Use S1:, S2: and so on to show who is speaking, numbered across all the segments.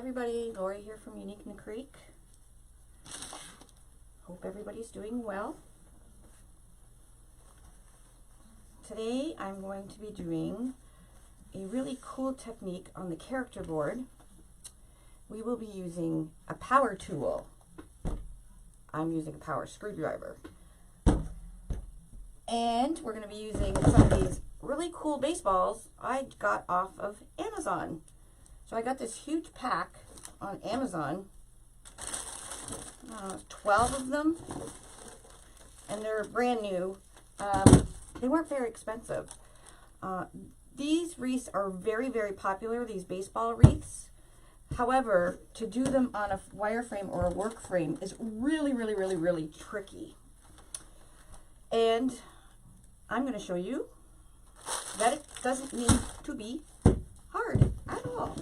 S1: everybody, Lori here from Unique in the Creek. Hope everybody's doing well. Today I'm going to be doing a really cool technique on the character board. We will be using a power tool. I'm using a power screwdriver. And we're going to be using some of these really cool baseballs I got off of Amazon. So I got this huge pack on Amazon, 12 of them, and they're brand new. They weren't very expensive. These wreaths are very, very popular, these baseball wreaths. However, to do them on a wireframe or a work frame is really, really, really, really tricky. And I'm going to show you that it doesn't need to be hard at all.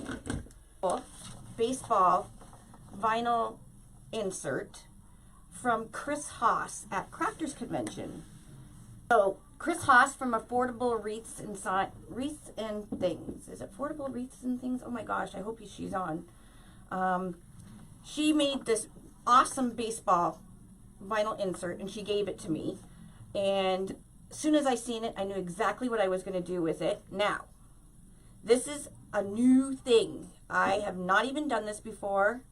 S1: Baseball vinyl insert from Chris Haas at Crafters Convention. So Chris Haas from Affordable Wreaths and Things. Is it Affordable Wreaths and Things? Oh my gosh, I hope she's on. She made this awesome baseball vinyl insert and she gave it to me. And as soon as I seen it, I knew exactly what I was going to do with it. Now, this is a new thing. I have not even done this before.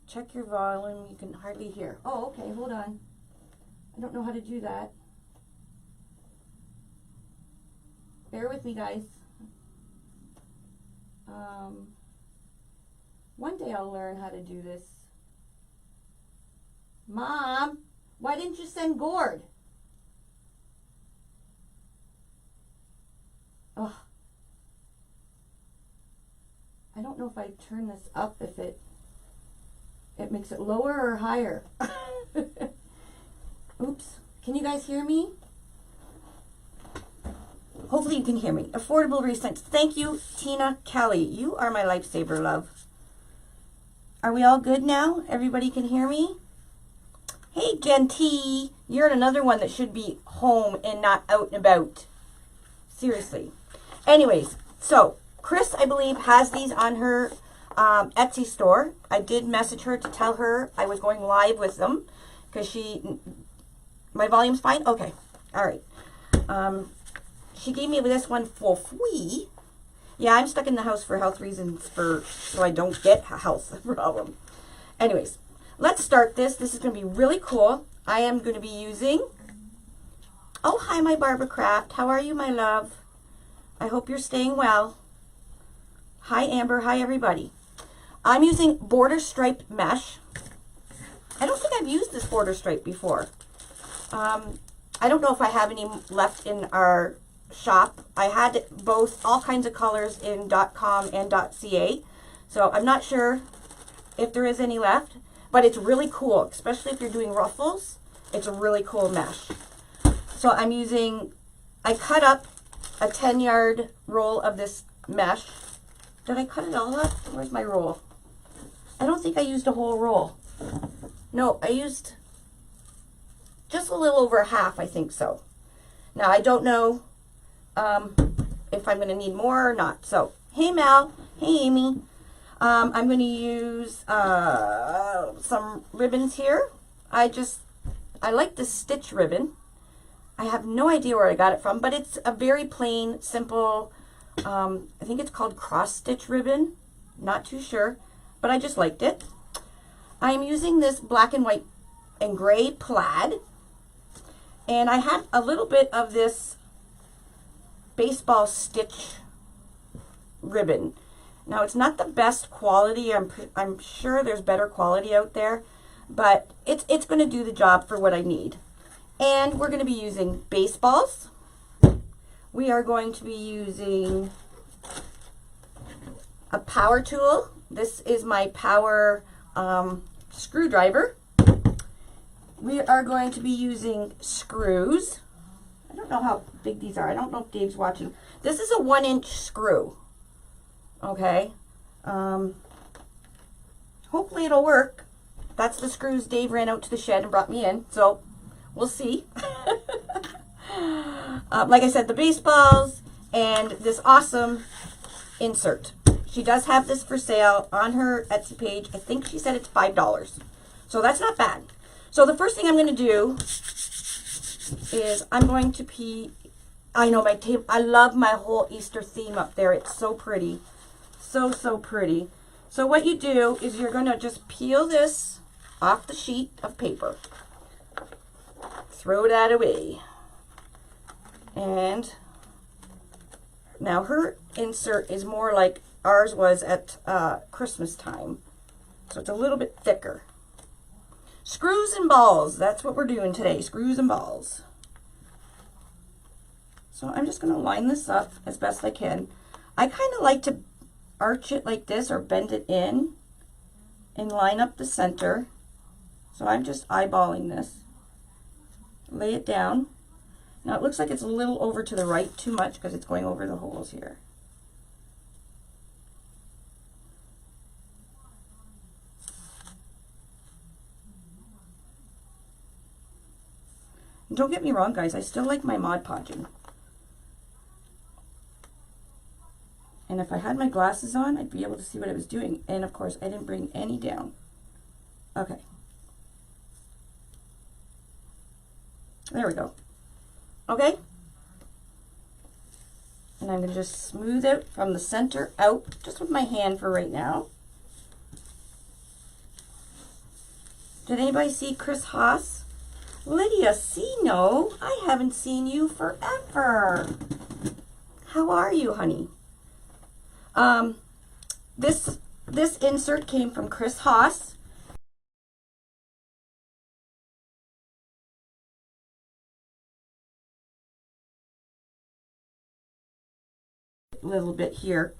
S1: Check your volume. You can hardly hear. Oh, okay. Hold on. I don't know how to do that. Bear with me, guys. One day I'll learn how to do this. Mom, why didn't you send Gord? Oh. I don't know if I turn this up, if it makes it lower or higher. Oops. Can you guys hear me? Hopefully you can hear me. Affordable Wreaths. Thank you, Tina Kelly. You are my lifesaver, love. Are we all good now? Everybody can hear me? Hey, Jen T. You're another one that should be home and not out and about. Seriously. Anyways, so Chris, I believe, has these on her Etsy store. I did message her to tell her I was going live with them because my volume's fine? Okay. All right. She gave me this one for free. Yeah, I'm stuck in the house for health reasons so I don't get a health problem. Anyways, let's start this. This is going to be really cool. I am going to be using... Oh, hi, my Barbara Craft. How are you, my love? I hope you're staying well. Hi, Amber. Hi, everybody. I'm using border stripe mesh. I don't think I've used this border stripe before. I don't know if I have any left in our shop. I had both, all kinds of colors in .com and .ca. So I'm not sure if there is any left, but it's really cool, especially if you're doing ruffles. It's a really cool mesh. So I cut up a 10-yard roll of this mesh. Did I cut it all up? Where's my roll? I don't think I used a whole roll. No, I used just a little over half, I think so. Now, I don't know if I'm going to need more or not. So, hey, Mel. Hey, Amy. I'm going to use some ribbons here. I like the stitch ribbon. I have no idea where I got it from, but it's a very plain, simple, I think it's called cross stitch ribbon. Not too sure, but I just liked it. I'm using this black and white and gray plaid. And I had a little bit of this baseball stitch ribbon. Now, it's not the best quality. I'm sure there's better quality out there, but it's going to do the job for what I need. And we're going to be using baseballs. We are going to be using a power tool. This is my power screwdriver. We are going to be using screws. I don't know how big these are. I don't know if Dave's watching. This is a 1-inch screw. Okay. Hopefully it'll work. That's the screws Dave ran out to the shed and brought me in. So we'll see. Like I said, the baseballs and this awesome insert. She does have this for sale on her Etsy page. I think she said it's $5. So that's not bad. So the first thing I'm going to do is I'm going to I know my table. I love my whole Easter theme up there. It's so pretty. So, so pretty. So what you do is you're going to just peel this off the sheet of paper. Throw that away. And now her insert is more like ours was at Christmas time. So it's a little bit thicker. Screws and balls. That's what we're doing today. Screws and balls. So I'm just going to line this up as best I can. I kind of like to arch it like this or bend it in and line up the center. So I'm just eyeballing this. Lay it down. Now it looks like it's a little over to the right too much because it's going over the holes here. And don't get me wrong, guys, I still like my Mod Podging. And if I had my glasses on, I'd be able to see what I was doing. And of course, I didn't bring any down. Okay. There we go. Okay. And I'm going to just smooth it from the center out, just with my hand for right now. Did anybody see Chris Haas? Lydia Sino, I haven't seen you forever. How are you, honey? This insert came from Chris Haas. A little bit here.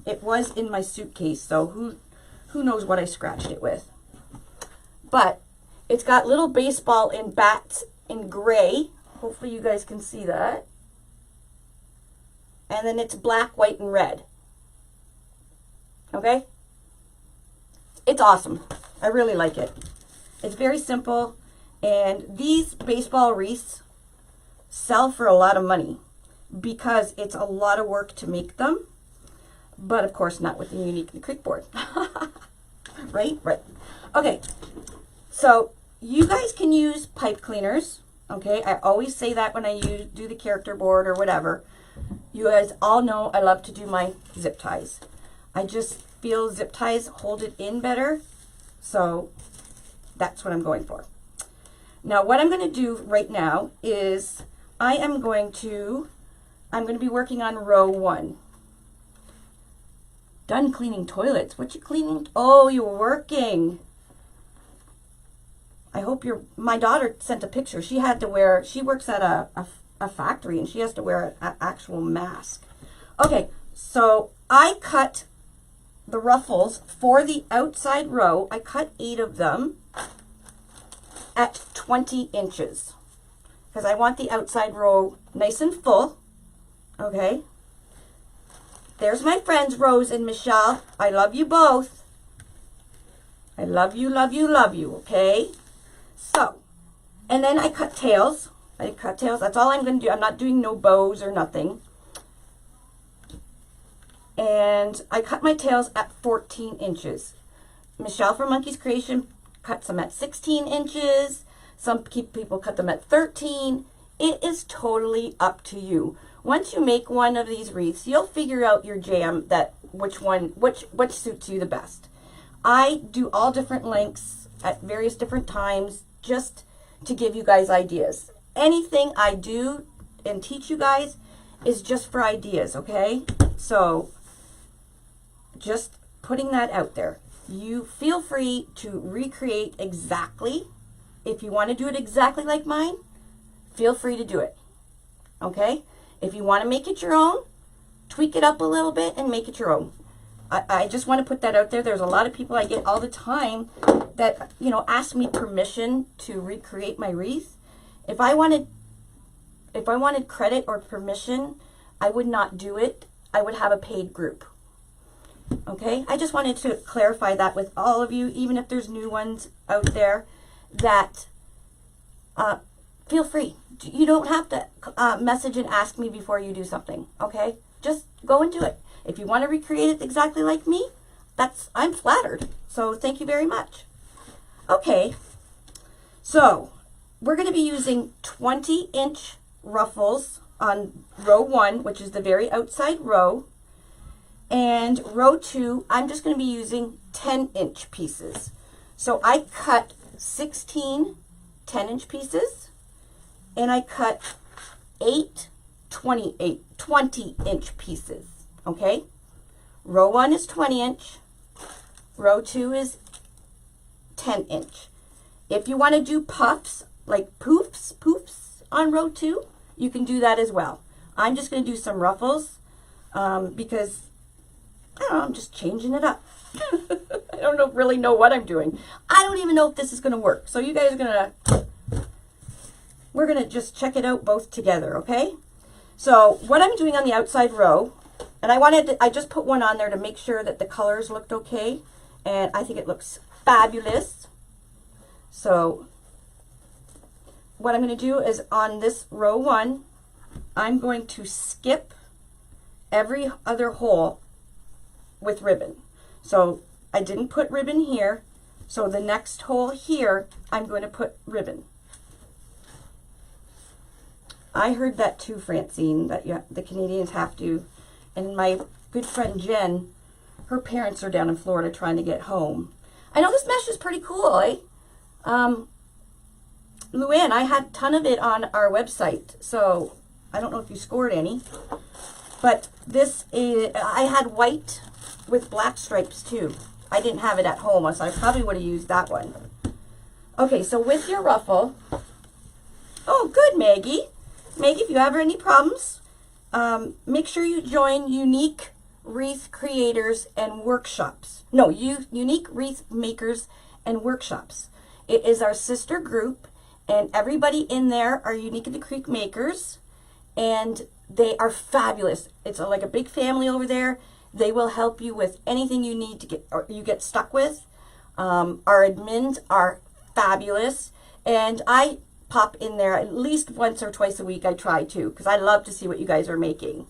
S1: It was in my suitcase, so who knows what I scratched it with. But it's got little baseball and bats in gray. Hopefully you guys can see that. And then it's black, white, and red. Okay? It's awesome. I really like it. It's very simple. And these baseball wreaths sell for a lot of money because it's a lot of work to make them. But of course not with the Unique Creek board. Right? Right. Okay. So you guys can use pipe cleaners. Okay? I always say that when I do the character board or whatever. You guys all know I love to do my zip ties. I just feel zip ties hold it in better. So that's what I'm going for. Now what I'm going to do right now is I'm going to be working on row 1. Done cleaning toilets. What you cleaning? Oh, you're working. I hope my daughter sent a picture. She works at a factory and she has to wear an actual mask. Okay, so I cut the ruffles for the outside row. I cut 8 of them at 20 inches because I want the outside row nice and full. Okay. There's my friends, Rose and Michelle. I love you both. I love you, love you, love you. Okay. So, and then I cut tails. That's all I'm going to do. I'm not doing no bows or nothing. And I cut my tails at 14 inches. Michelle from Monkey's Creation cuts them at 16 inches. Some people cut them at 13. It is totally up to you. Once you make one of these wreaths, you'll figure out your jam which suits you the best. I do all different lengths at various different times just to give you guys ideas. Anything I do and teach you guys is just for ideas, okay? So just putting that out there. You feel free to recreate exactly. If you want to do it exactly like mine, feel free to do it. Okay? If you want to make it your own, tweak it up a little bit and make it your own. I just want to put that out there. There's a lot of people I get all the time that, ask me permission to recreate my wreath. If I wanted credit or permission, I would not do it. I would have a paid group. Okay? I just wanted to clarify that with all of you, even if there's new ones out there, that feel free. You don't have to message and ask me before you do something. Okay? Just go and do it. If you want to recreate it exactly like me, I'm flattered. So thank you very much. Okay, so we're going to be using 20-inch ruffles on row 1, which is the very outside row. And row 2, I'm just going to be using 10-inch pieces. So I cut 16 10-inch pieces, and I cut 8 20-inch pieces, okay? Row 1 is 20-inch, row 2 is 10-inch. If you want to do puffs, like poofs on row 2, you can do that as well. I'm just going to do some ruffles because, I don't know, I'm just changing it up. I don't really know what I'm doing. I don't even know if this is going to work. So you guys are we're going to just check it out both together, okay? So what I'm doing on the outside row, and I just put one on there to make sure that the colors looked okay, and I think it looks fabulous. So what I'm going to do is on this row 1, I'm going to skip every other hole with ribbon. So I didn't put ribbon here, so the next hole here, I'm going to put ribbon. I heard that too, Francine, that the Canadians have to. And my good friend Jen, her parents are down in Florida trying to get home. I know this mesh is pretty cool, eh? Luann, I had a ton of it on our website, so I don't know if you scored any. But this is, I had white with black stripes too. I didn't have it at home, so I probably would have used that one. Okay, so with your ruffle, oh, good, Maggie. Maggie, if you have any problems, make sure you join Unique Wreath Creators and Workshops. No, Unique Wreath Makers and Workshops. It is our sister group, and everybody in there are Unique in the Creek makers, and they are fabulous. It's like a big family over there. They will help you with anything you need to get or you get stuck with. Our admins are fabulous, and I pop in there at least once or twice a week. I try to, because I love to see what you guys are making.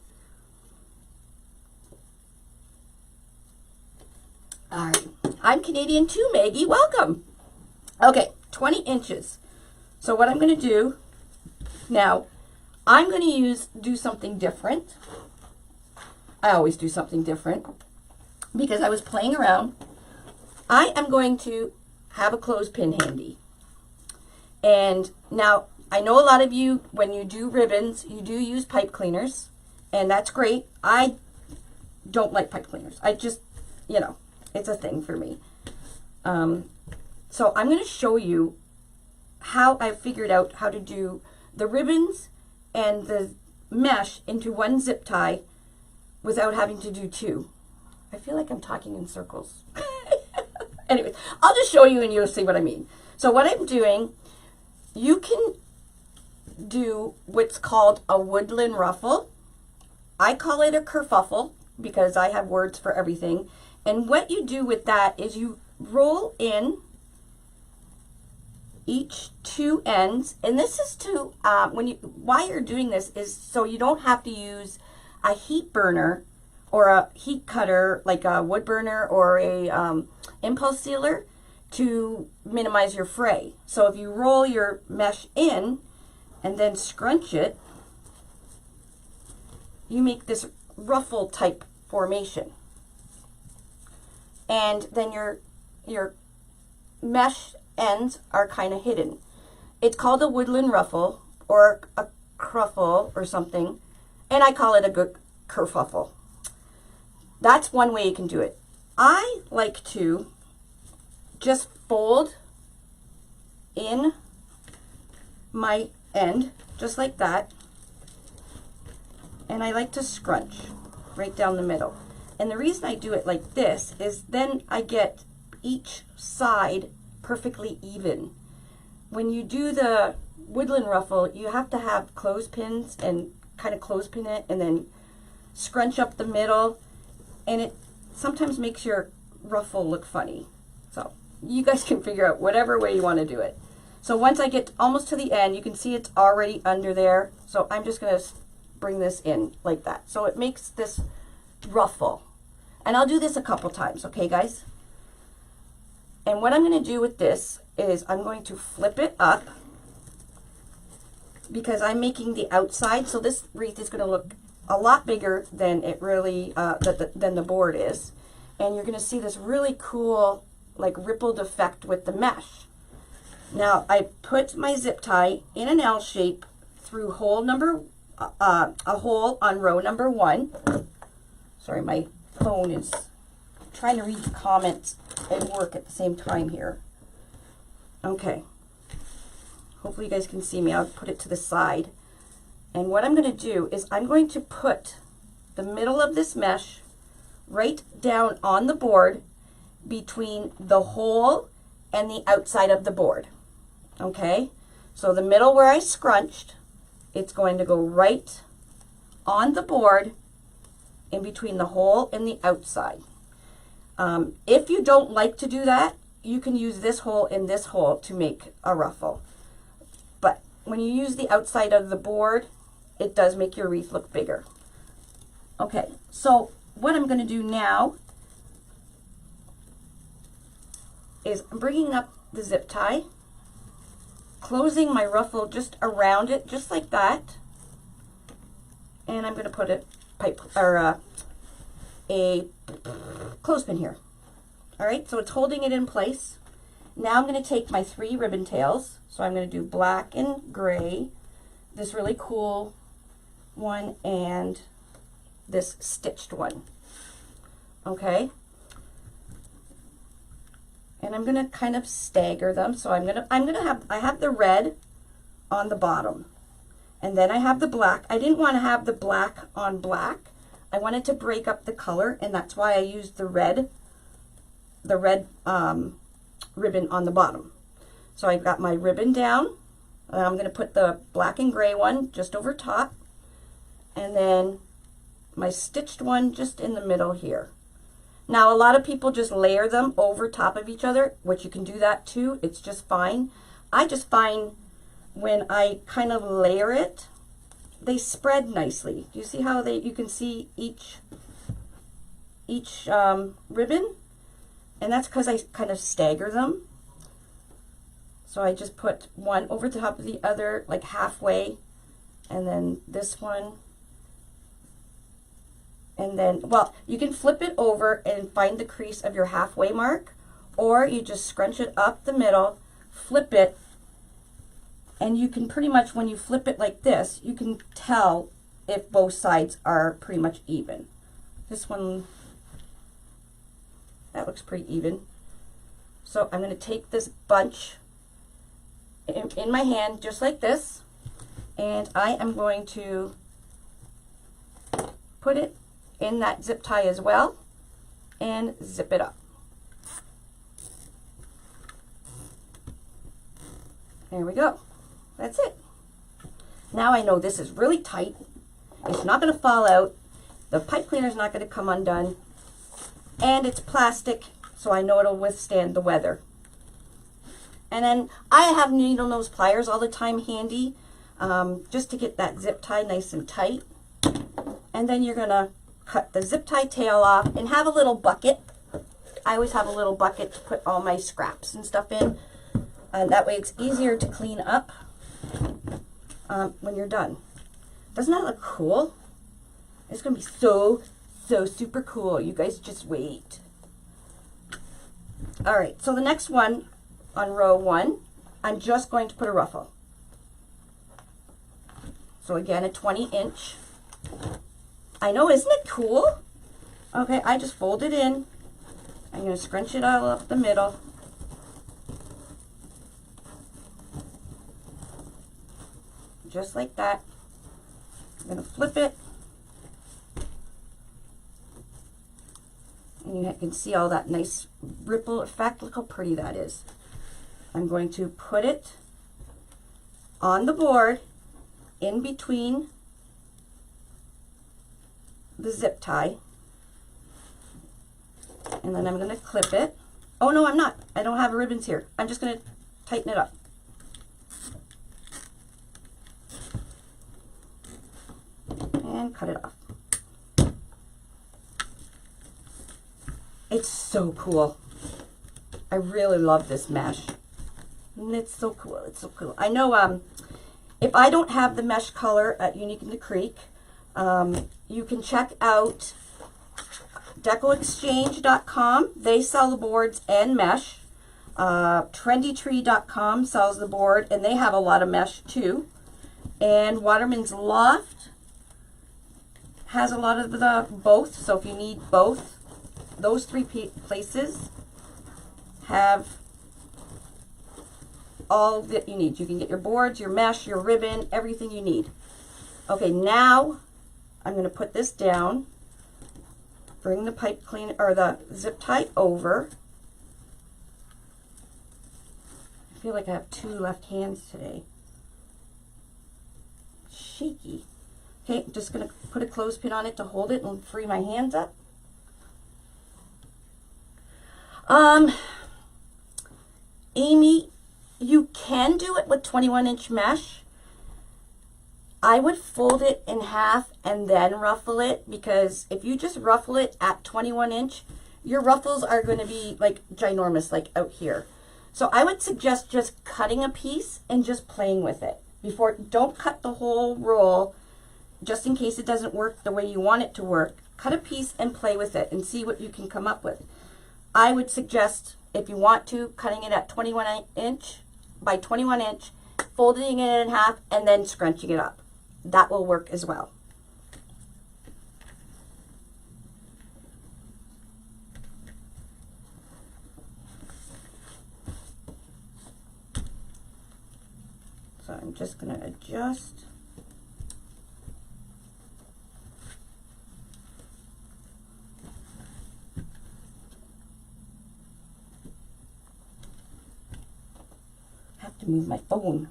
S1: All right, I'm Canadian too, Maggie. Welcome. Okay, 20 inches. So what I'm going to do now, I'm going to do something different. I always do something different because I was playing around. I am going to have a clothespin handy. And now I know a lot of you, when you do ribbons, you do use pipe cleaners, and that's great. I don't like pipe cleaners. I just, you know, it's a thing for me. So I'm going to show you how I figured out how to do the ribbons and the mesh into one zip tie without having to do two. I feel like I'm talking in circles. Anyways, I'll just show you and you'll see what I mean. So what I'm doing, you can do what's called a woodland ruffle. I call it a kerfuffle because I have words for everything. And what you do with that is you roll in each two ends, and this is to why you're doing this is so you don't have to use a heat burner or a heat cutter like a wood burner or a impulse sealer to minimize your fray. So if you roll your mesh in and then scrunch it, you make this ruffle type formation, and then your mesh ends are kind of hidden. It's called a woodland ruffle or a cruffle or something, and I call it a good kerfuffle. That's one way you can do it. I like to just fold in my end just like that, and I like to scrunch right down the middle. And the reason I do it like this is then I get each side perfectly even. When you do the woodland ruffle, you have to have clothespins and kind of clothespin it and then scrunch up the middle, and it sometimes makes your ruffle look funny. So you guys can figure out whatever way you want to do it. So once I get almost to the end, you can see it's already under there. So I'm just going to bring this in like that. So it makes this ruffle. And I'll do this a couple times, okay guys? And what I'm going to do with this is I'm going to flip it up because I'm making the outside, so this wreath is going to look a lot bigger than it really, than the board is. And you're going to see this really cool, like rippled effect with the mesh. Now I put my zip tie in an L shape through hole number, a hole on row number 1. Sorry, my phone is trying to read the comments and work at the same time here. Okay. Hopefully you guys can see me. I'll put it to the side. And what I'm going to do is I'm going to put the middle of this mesh right down on the board between the hole and the outside of the board. Okay? So the middle where I scrunched, it's going to go right on the board in between the hole and the outside. If you don't like to do that, you can use this hole and this hole to make a ruffle. But when you use the outside of the board, it does make your wreath look bigger. Okay, so what I'm going to do now is I'm bringing up the zip tie, closing my ruffle just around it, just like that. And I'm going to put a pipe or a clothespin here. All right, so it's holding it in place. Now I'm going to take my 3 ribbon tails. So I'm going to do black and gray, this really cool one, and this stitched one. Okay. And I'm going to kind of stagger them. So I have the red on the bottom. And then I have the black. I didn't want to have the black on black. I wanted to break up the color, and that's why I used the red ribbon on the bottom. So I've got my ribbon down. I'm going to put the black and gray one just over top, and then my stitched one just in the middle here. Now a lot of people just layer them over top of each other, which you can do that too. It's just fine. I just find when I kind of layer it, they spread nicely. Do you see how you can see each ribbon? And that's because I kind of stagger them. So I just put one over the top of the other, like halfway, and then this one. And then, well, you can flip it over and find the crease of your halfway mark, or you just scrunch it up the middle, flip it, and you can pretty much, when you flip it like this, you can tell if both sides are pretty much even. This one, that looks pretty even. So I'm going to take this bunch in my hand, just like this, and I am going to put it in that zip tie as well and zip it up. There we go. That's it. Now I know this is really tight. It's not going to fall out. The pipe cleaner is not going to come undone. And it's plastic, so I know it'll withstand the weather. And then I have needle nose pliers all the time handy, just to get that zip tie nice and tight. And then you're going to cut the zip tie tail off and have a little bucket. I always have a little bucket to put all my scraps and stuff in. And that way it's easier to clean up when you're done. Doesn't that look cool? It's going to be so super cool. You guys just wait. All right, so the next one on row 1, I'm just going to put a ruffle. So again, a 20-inch. I know, isn't it cool? Okay, I just fold it in. I'm going to scrunch it all up the middle. Just like that. I'm going to flip it. And you can see all that nice ripple effect. Look how pretty that is. I'm going to put it on the board in between the zip tie. And then I'm going to clip it. Oh no, I'm not. I don't have ribbons here. I'm just going to tighten it up. And cut it off. It's so cool. I really love this mesh. And it's so cool. It's so cool. I know if I don't have the mesh color at Unique in the Creek, you can check out decoexchange.com. They sell the boards and mesh. Trendytree.com sells the board, and they have a lot of mesh too. And Waterman's Loft has a lot of the both. So if you need both, those three places have all that you need. You can get your boards, your mesh, your ribbon, everything you need. Okay, now I'm going to put this down. Bring the pipe cleaner or the zip tie over. I feel like I have two left hands today. Shaky. Okay, I'm just going to put a clothespin on it to hold it and free my hands up. Amy, you can do it with 21-inch mesh. I would fold it in half and then ruffle it, because if you just ruffle it at 21-inch, your ruffles are going to be like ginormous, like out here. So I would suggest just cutting a piece and just playing with it. Don't cut the whole roll, just in case it doesn't work the way you want it to work. Cut a piece and play with it and see what you can come up with. I would suggest, if you want to, cutting it at 21-inch by 21-inch, folding it in half, and then scrunching it up. That will work as well. So I'm just going to adjust. I have to move my phone.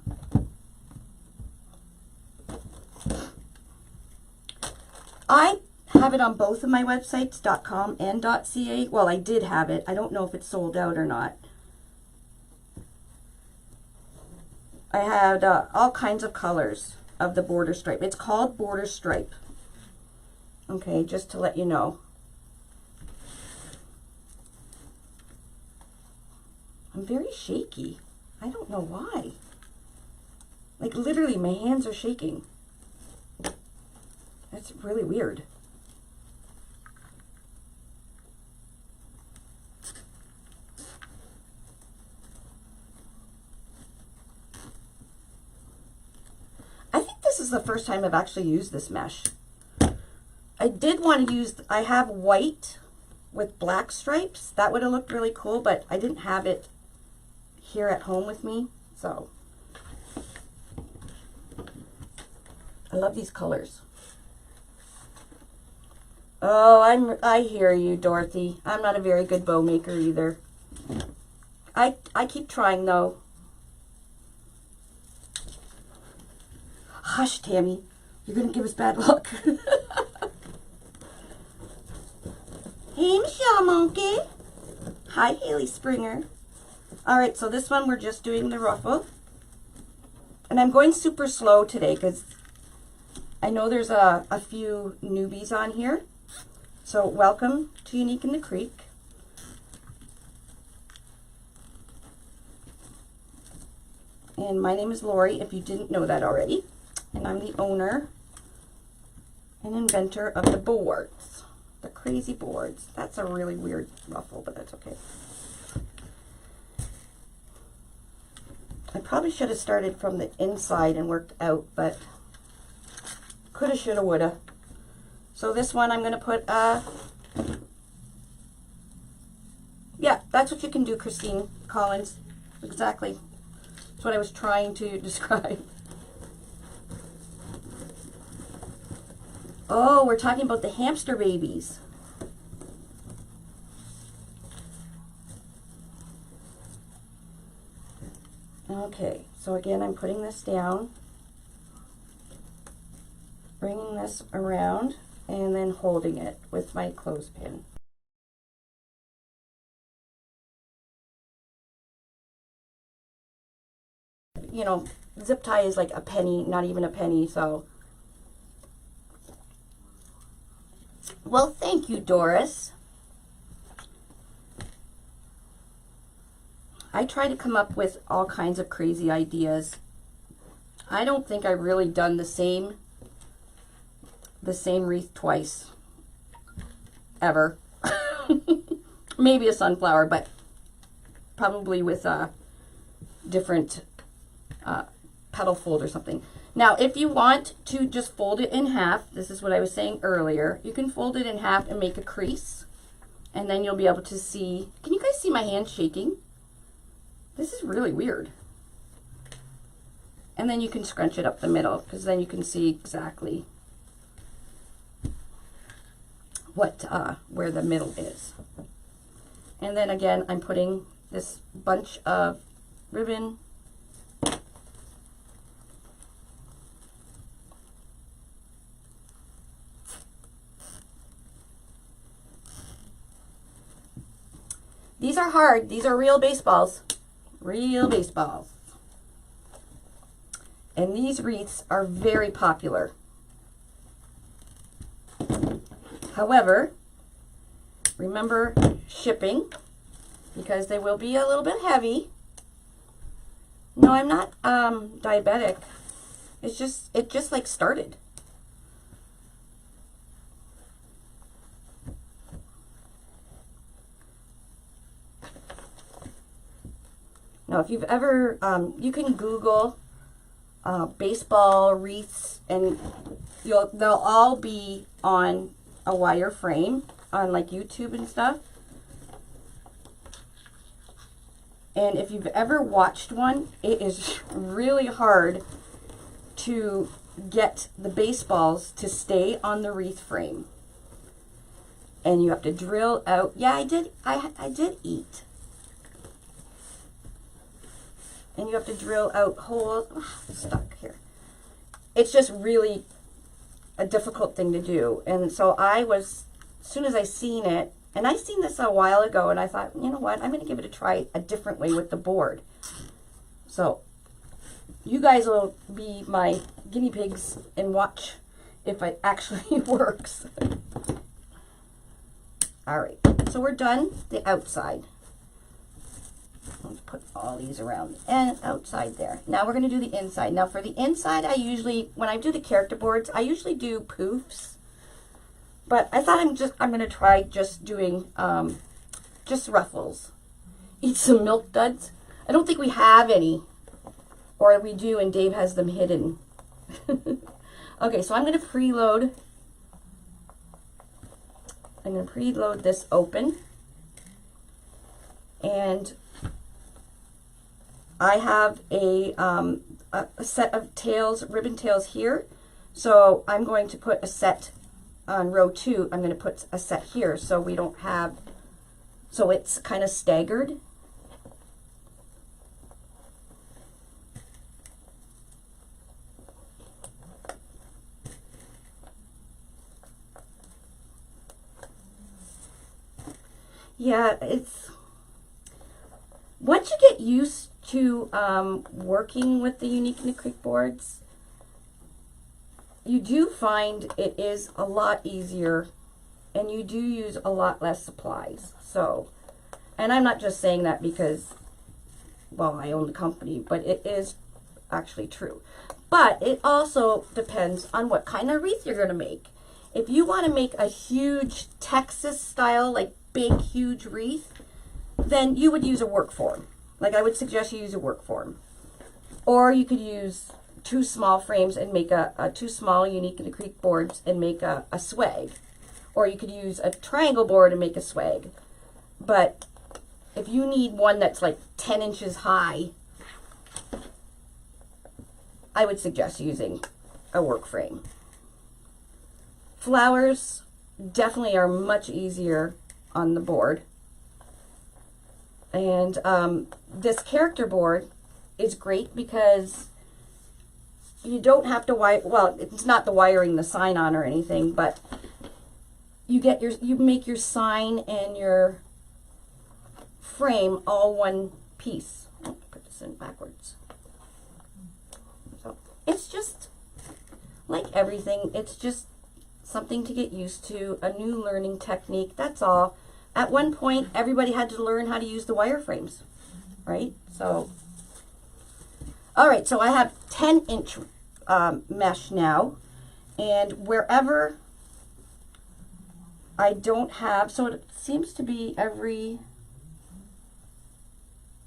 S1: I have it on both of my websites, .com and .ca. Well, I did have it. I don't know if it's sold out or not. I had all kinds of colors of the border stripe. It's called border stripe. Okay, just to let you know. I'm very shaky. I don't know why. Like literally my hands are shaking. That's really weird. I think this is the first time I've actually used this mesh. I did want to use, I have white with black stripes. That would have looked really cool, but I didn't have it here at home with me, so. I love these colors. Oh, I hear you, Dorothy. I'm not a very good bow maker either. I keep trying though. Hush, Tammy. You're gonna give us bad luck. Hey, Michelle Monkey. Hi, Haley Springer. All right, so this one we're just doing the ruffle. And I'm going super slow today because I know there's a few newbies on here. So welcome to Unique in the Creek. And my name is Lori, if you didn't know that already. And I'm the owner and inventor of the boards, the crazy boards. That's a really weird ruffle, but that's okay. I probably should have started from the inside and worked out, but coulda, shoulda, woulda. So this one I'm going to put, yeah, that's what you can do, Christine Collins. Exactly. That's what I was trying to describe. Oh, we're talking about the hamster babies. Okay, so again, I'm putting this down, bringing this around, and then holding it with my clothespin. You know, zip tie is like a penny, not even a penny, so. Well, thank you, Doris. I try to come up with all kinds of crazy ideas. I don't think I've really done the same wreath twice, ever. Maybe a sunflower, but probably with a different petal fold or something. Now, if you want to just fold it in half, this is what I was saying earlier, you can fold it in half and make a crease, and then you'll be able to see. Can you guys see my hand shaking? This is really weird. And then you can scrunch it up the middle, because then you can see exactly what where the middle is. And then again, I'm putting this bunch of ribbon These are hard. These are real baseballs. Real baseballs. And these wreaths are very popular. However, remember shipping, because they will be a little bit heavy. No, I'm not diabetic. It just like started. Now, if you've ever, you can Google baseball wreaths, and they'll all be on a wire frame on like YouTube and stuff. And if you've ever watched one, it is really hard to get the baseballs to stay on the wreath frame. And you have to drill out. Yeah, I did eat. And you have to drill out holes. Oh, stuck here. It's just really a difficult thing to do. And so as soon as I seen it, and I seen this a while ago, and I thought, you know what, I'm going to give it a try a different way with the board. So you guys will be my guinea pigs and watch if it actually works. All right, so we're done the outside. Let's put all these around and outside there. Now we're going to do the inside. Now for the inside, when I do the character boards, I usually do poofs. But I thought I'm going to try just doing just ruffles. Eat some milk duds. I don't think we have any. Or we do, and Dave has them hidden. Okay, so I'm going to preload. I'm going to preload this open. And I have a set of tails, ribbon tails here. So I'm going to put a set on row 2. I'm going to put a set here so we don't have, so it's kind of staggered. Yeah, once you get used to working with the Unique Knit Creek boards, you do find it is a lot easier, and you do use a lot less supplies. So, and I'm not just saying that because, well, I own the company, but it is actually true. But it also depends on what kind of wreath you're going to make. If you want to make a huge Texas style, like big, huge wreath, then you would use a work form. Like I would suggest you use a work form. Or you could use 2 small frames and make a 2 small Unique Knit Creek boards and make a swag. Or you could use a triangle board and make a swag. But if you need one that's like 10 inches high, I would suggest using a work frame. Flowers definitely are much easier on the board. And this character board is great because you don't have to wire, well, it's not the wiring the sign on or anything, but you make your sign and your frame all one piece. Oh, put this in backwards. So it's just like everything, it's just something to get used to, a new learning technique, that's all. At one point, everybody had to learn how to use the wireframes. right? So, all right, so I have 10-inch mesh now, and wherever I don't have, so it seems to be every,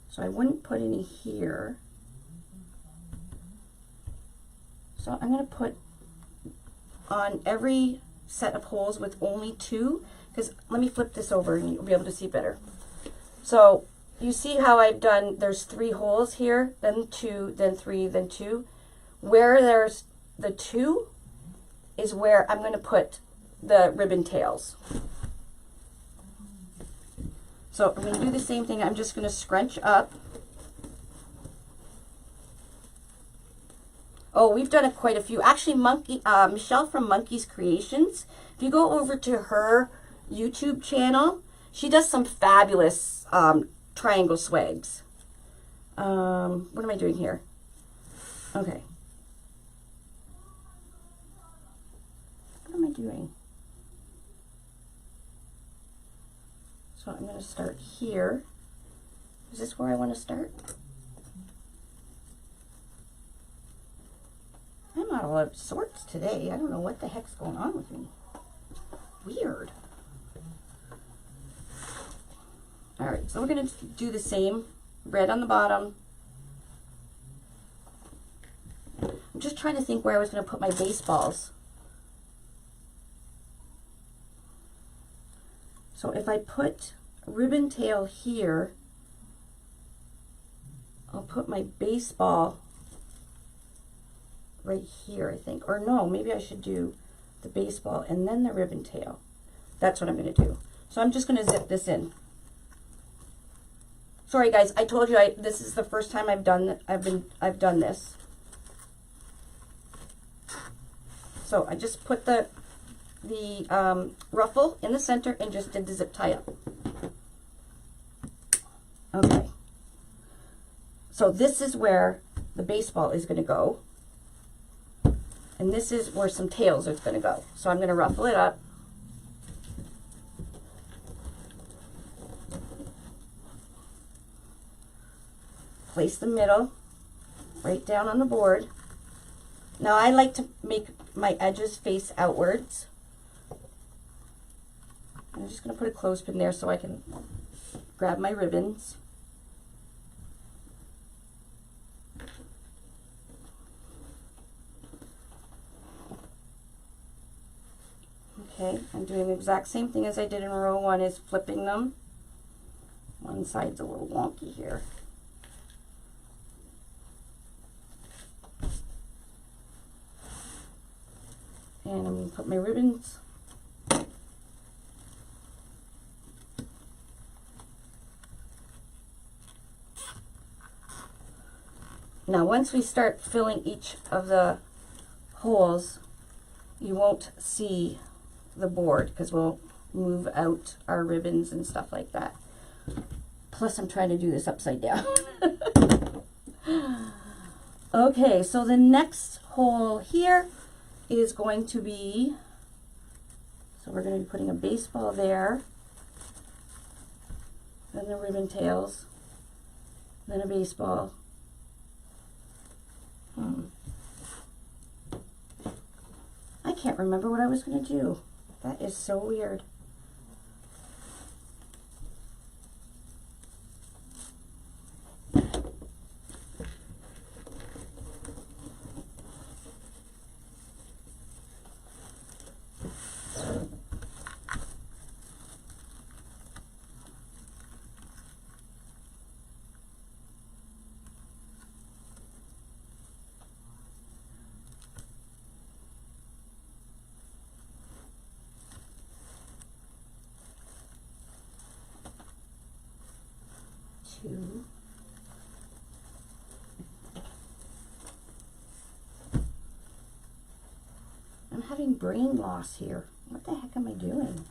S1: so I wouldn't put any here. So I'm going to put on every set of holes with only 2, because let me flip this over and you'll be able to see better. So you see how I've done, there's 3 holes here, then 2, then 3, then 2. Where there's the 2 is where I'm going to put the ribbon tails. So I'm going to do the same thing. I'm just going to scrunch up. Oh, we've done quite a few. Actually, Michelle from Monkey's Creations, if you go over to her YouTube channel, she does some fabulous triangle swags. What am I doing here? Okay. What am I doing? So I'm going to start here. Is this where I want to start? I'm out of sorts today. I don't know what the heck's going on with me. Weird. All right, so we're going to do the same. Red on the bottom. I'm just trying to think where I was going to put my baseballs. So if I put a ribbon tail here, I'll put my baseball right here, I think. Or no, maybe I should do the baseball and then the ribbon tail. That's what I'm going to do. So I'm just going to zip this in. Sorry guys, I told you this is the first time I've done this. So I just put the ruffle in the center and just did the zip tie up. Okay. So this is where the baseball is going to go. And this is where some tails are going to go. So I'm going to ruffle it up. Place the middle right down on the board. Now I like to make my edges face outwards. I'm just going to put a clothespin there so I can grab my ribbons. Okay, I'm doing the exact same thing as I did in row 1, is flipping them. One side's a little wonky here. And I'm going to put my ribbons. Now once we start filling each of the holes, you won't see the board because we'll move out our ribbons and stuff like that. Plus I'm trying to do this upside down. Okay, so the next hole here is going to be, so we're going to be putting a baseball there, then the ribbon tails, then a baseball. I can't remember what I was going to do. That is so weird. I'm having brain loss here. What the heck am I doing?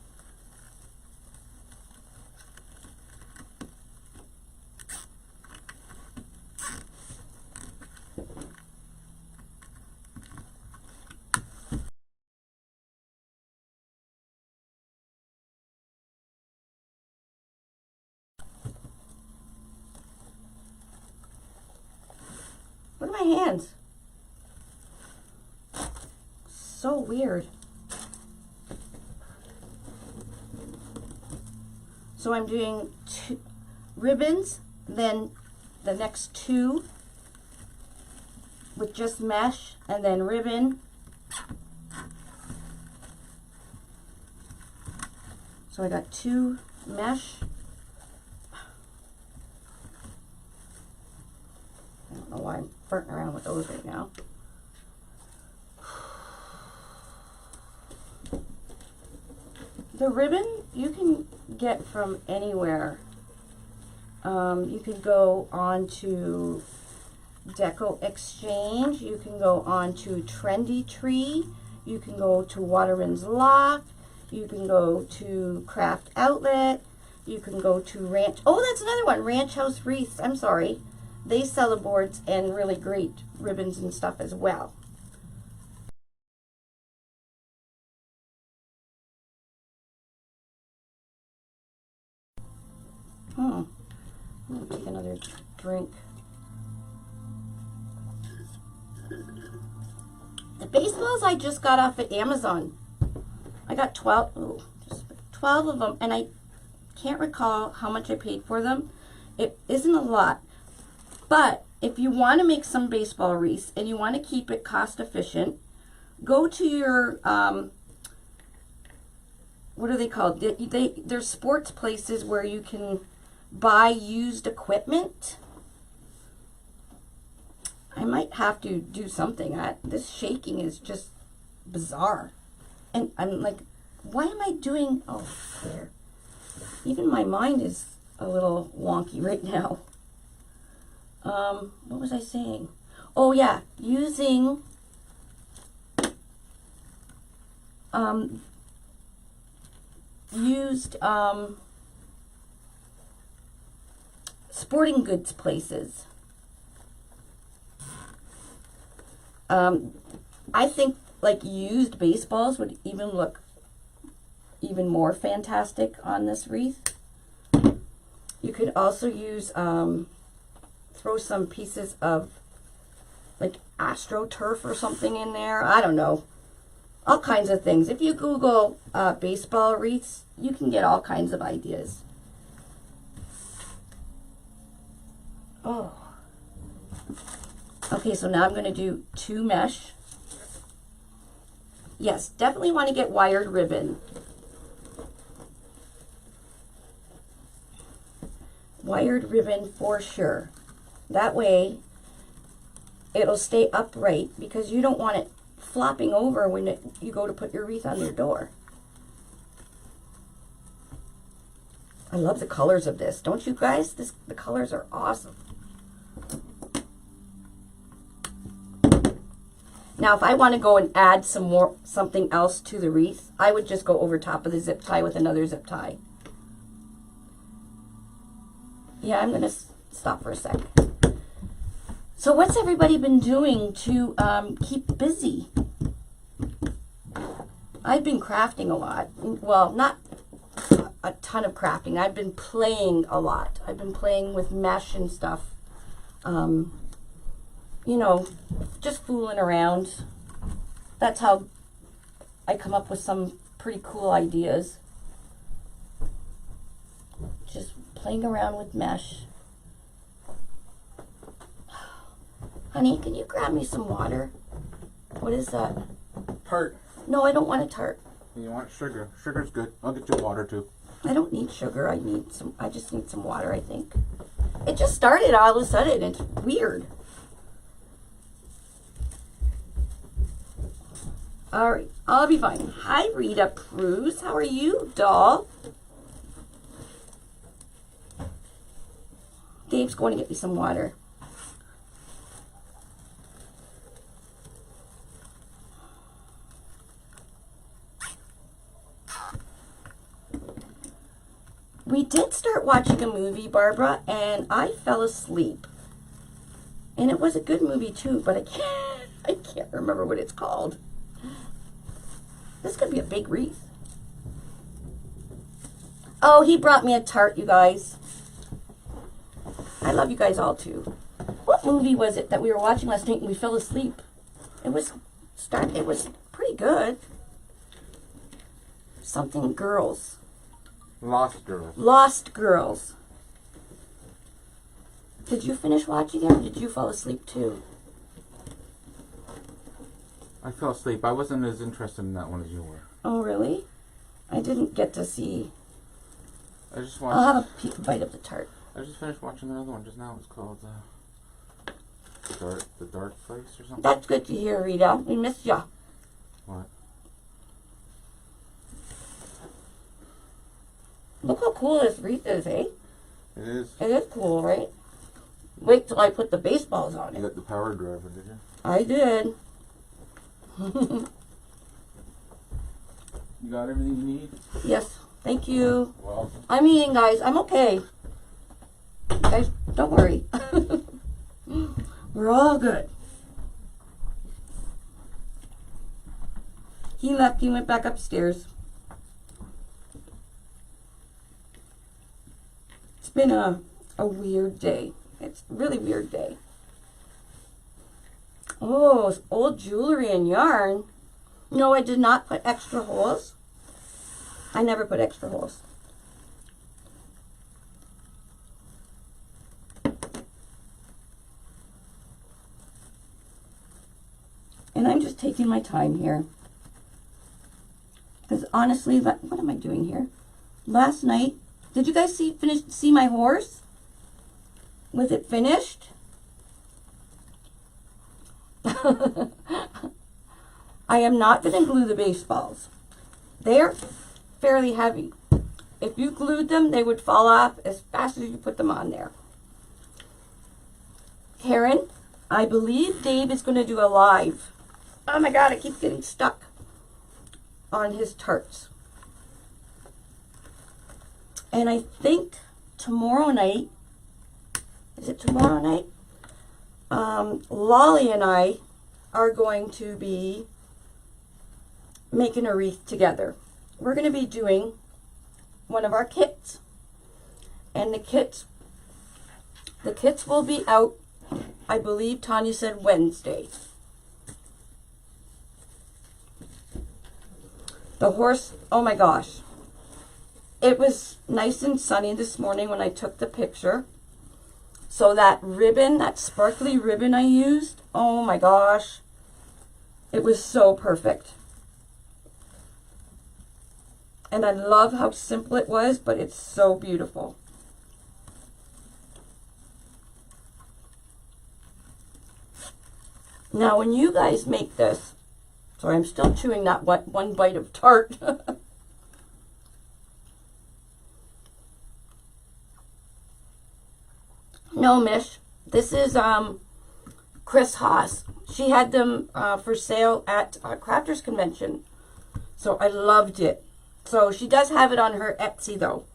S1: hands. So weird. So I'm doing 2 ribbons, then the next 2 with just mesh, and then ribbon. So I got 2 mesh. I don't know why I'm farting around with those right now. The ribbon you can get from anywhere. You can go on to Deco Exchange, you can go on to Trendy Tree, you can go to Waterman's Lock, you can go to Craft Outlet, you can go to Ranch, oh that's another one, Ranch House Wreaths, I'm sorry. They sell the boards and really great ribbons and stuff as well. I'm gonna take another drink. The baseballs I just got off at Amazon. I got 12 of them, and I can't recall how much I paid for them. It isn't a lot, but if you want to make some baseball wreaths and you want to keep it cost efficient, go to your what are they called? There's sports places where you can buy used equipment. I might have to do something. This shaking is just bizarre. And I'm like, why am I doing, oh, there. Even my mind is a little wonky right now. What was I saying? Oh yeah, using used sporting goods places. I think like used baseballs would even look even more fantastic on this wreath. You could also use throw some pieces of like AstroTurf or something in there. I don't know. All kinds of things. If you Google baseball wreaths, you can get all kinds of ideas. Oh. Okay, so now I'm going to do 2 mesh. Yes, definitely want to get wired ribbon. Wired ribbon for sure. That way it'll stay upright because you don't want it flopping over when you go to put your wreath on your door. I love the colors of this. Don't you guys? The colors are awesome. Now, if I want to go and add something else to the wreath, I would just go over top of the zip tie with another zip tie. Yeah, I'm going to stop for a sec. So what's everybody been doing to keep busy? I've been crafting a lot. Well, not a ton of crafting. I've been playing a lot. I've been playing with mesh and stuff. You know, just fooling around. That's how I come up with some pretty cool ideas. Just playing around with mesh. Honey, can you grab me some water? What is that?
S2: Tart.
S1: No, I don't want a tart.
S2: You want sugar? Sugar's good. I'll get you water too.
S1: I don't need sugar. I just need some water, I think. It just started all of a sudden. It's weird. All right, I'll be fine. Hi, Rita Cruz. How are you, doll? Dave's going to get me some water. We did start watching a movie, Barbara, and I fell asleep. And it was a good movie too, but I can't remember what it's called. This could be a big wreath. Oh, he brought me a tart, you guys. I love you guys all too. Whoops. movie was it that we were watching last night and we fell asleep? It was pretty good. Something Girls.
S2: Lost Girls.
S1: Lost Girls. Did you finish watching it or did you fall asleep too?
S2: I fell asleep. I wasn't as interested in that one as you were.
S1: Oh, really? I didn't get to see.
S2: I just watched.
S1: I'll have a bite of the tart.
S2: I just finished watching another one just now. It's called The Dark Place or something.
S1: That's good to hear, Rita. We missed ya.
S2: What?
S1: Look how cool this wreath is, eh?
S2: It is.
S1: It is cool, right? Wait till I put the baseballs on
S2: You
S1: it.
S2: got the power driver, did you?
S1: I did.
S2: You got everything you need?
S1: Yes, thank you.
S2: Well,
S1: I'm eating, guys. I'm okay. Guys, don't worry. We're all good. He left. He went back upstairs. It's been a weird day. It's a really weird day. Oh, it's old jewelry and yarn. No, I did not put extra holes. I never put extra holes. And I'm just taking my time here. Because honestly, what am I doing here? Last night, did you guys see my horse? Was it finished? I am not going to glue the baseballs. They're fairly heavy. If you glued them, they would fall off as fast as you put them on there. Karen, I believe Dave is going to do a live. Oh my God, I keep getting stuck on his tarts. And I think tomorrow night, is it tomorrow night? Lolly and I are going to be making a wreath together. We're going to be doing one of our kits. And the kits will be out, I believe Tanya said Wednesday. The horse, oh my gosh. It was nice and sunny this morning when I took the picture. So that ribbon, that sparkly ribbon I used, oh my gosh. It was so perfect. And I love how simple it was, but it's so beautiful. Now, when you guys make this, sorry, I'm still chewing that one bite of tart. No, Mish. This is Chris Haas. She had them for sale at Crafters Convention. So I loved it. So she does have it on her Etsy though.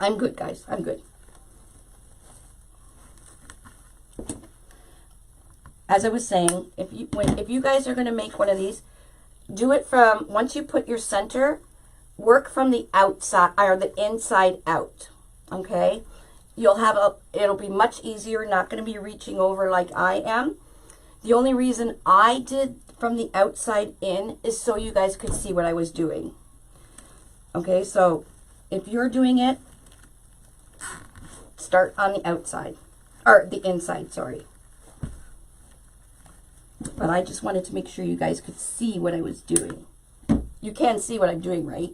S1: I'm good, guys. I'm good. As I was saying, if you guys are going to make one of these, do it from, once you put your center, work from the outside or the inside out. Okay? It'll be much easier, not going to be reaching over like I am. The only reason I did from the outside in is so you guys could see what I was doing. Okay, so if you're doing it, start on the outside, or the inside, sorry. But I just wanted to make sure you guys could see what I was doing. You can see what I'm doing, right?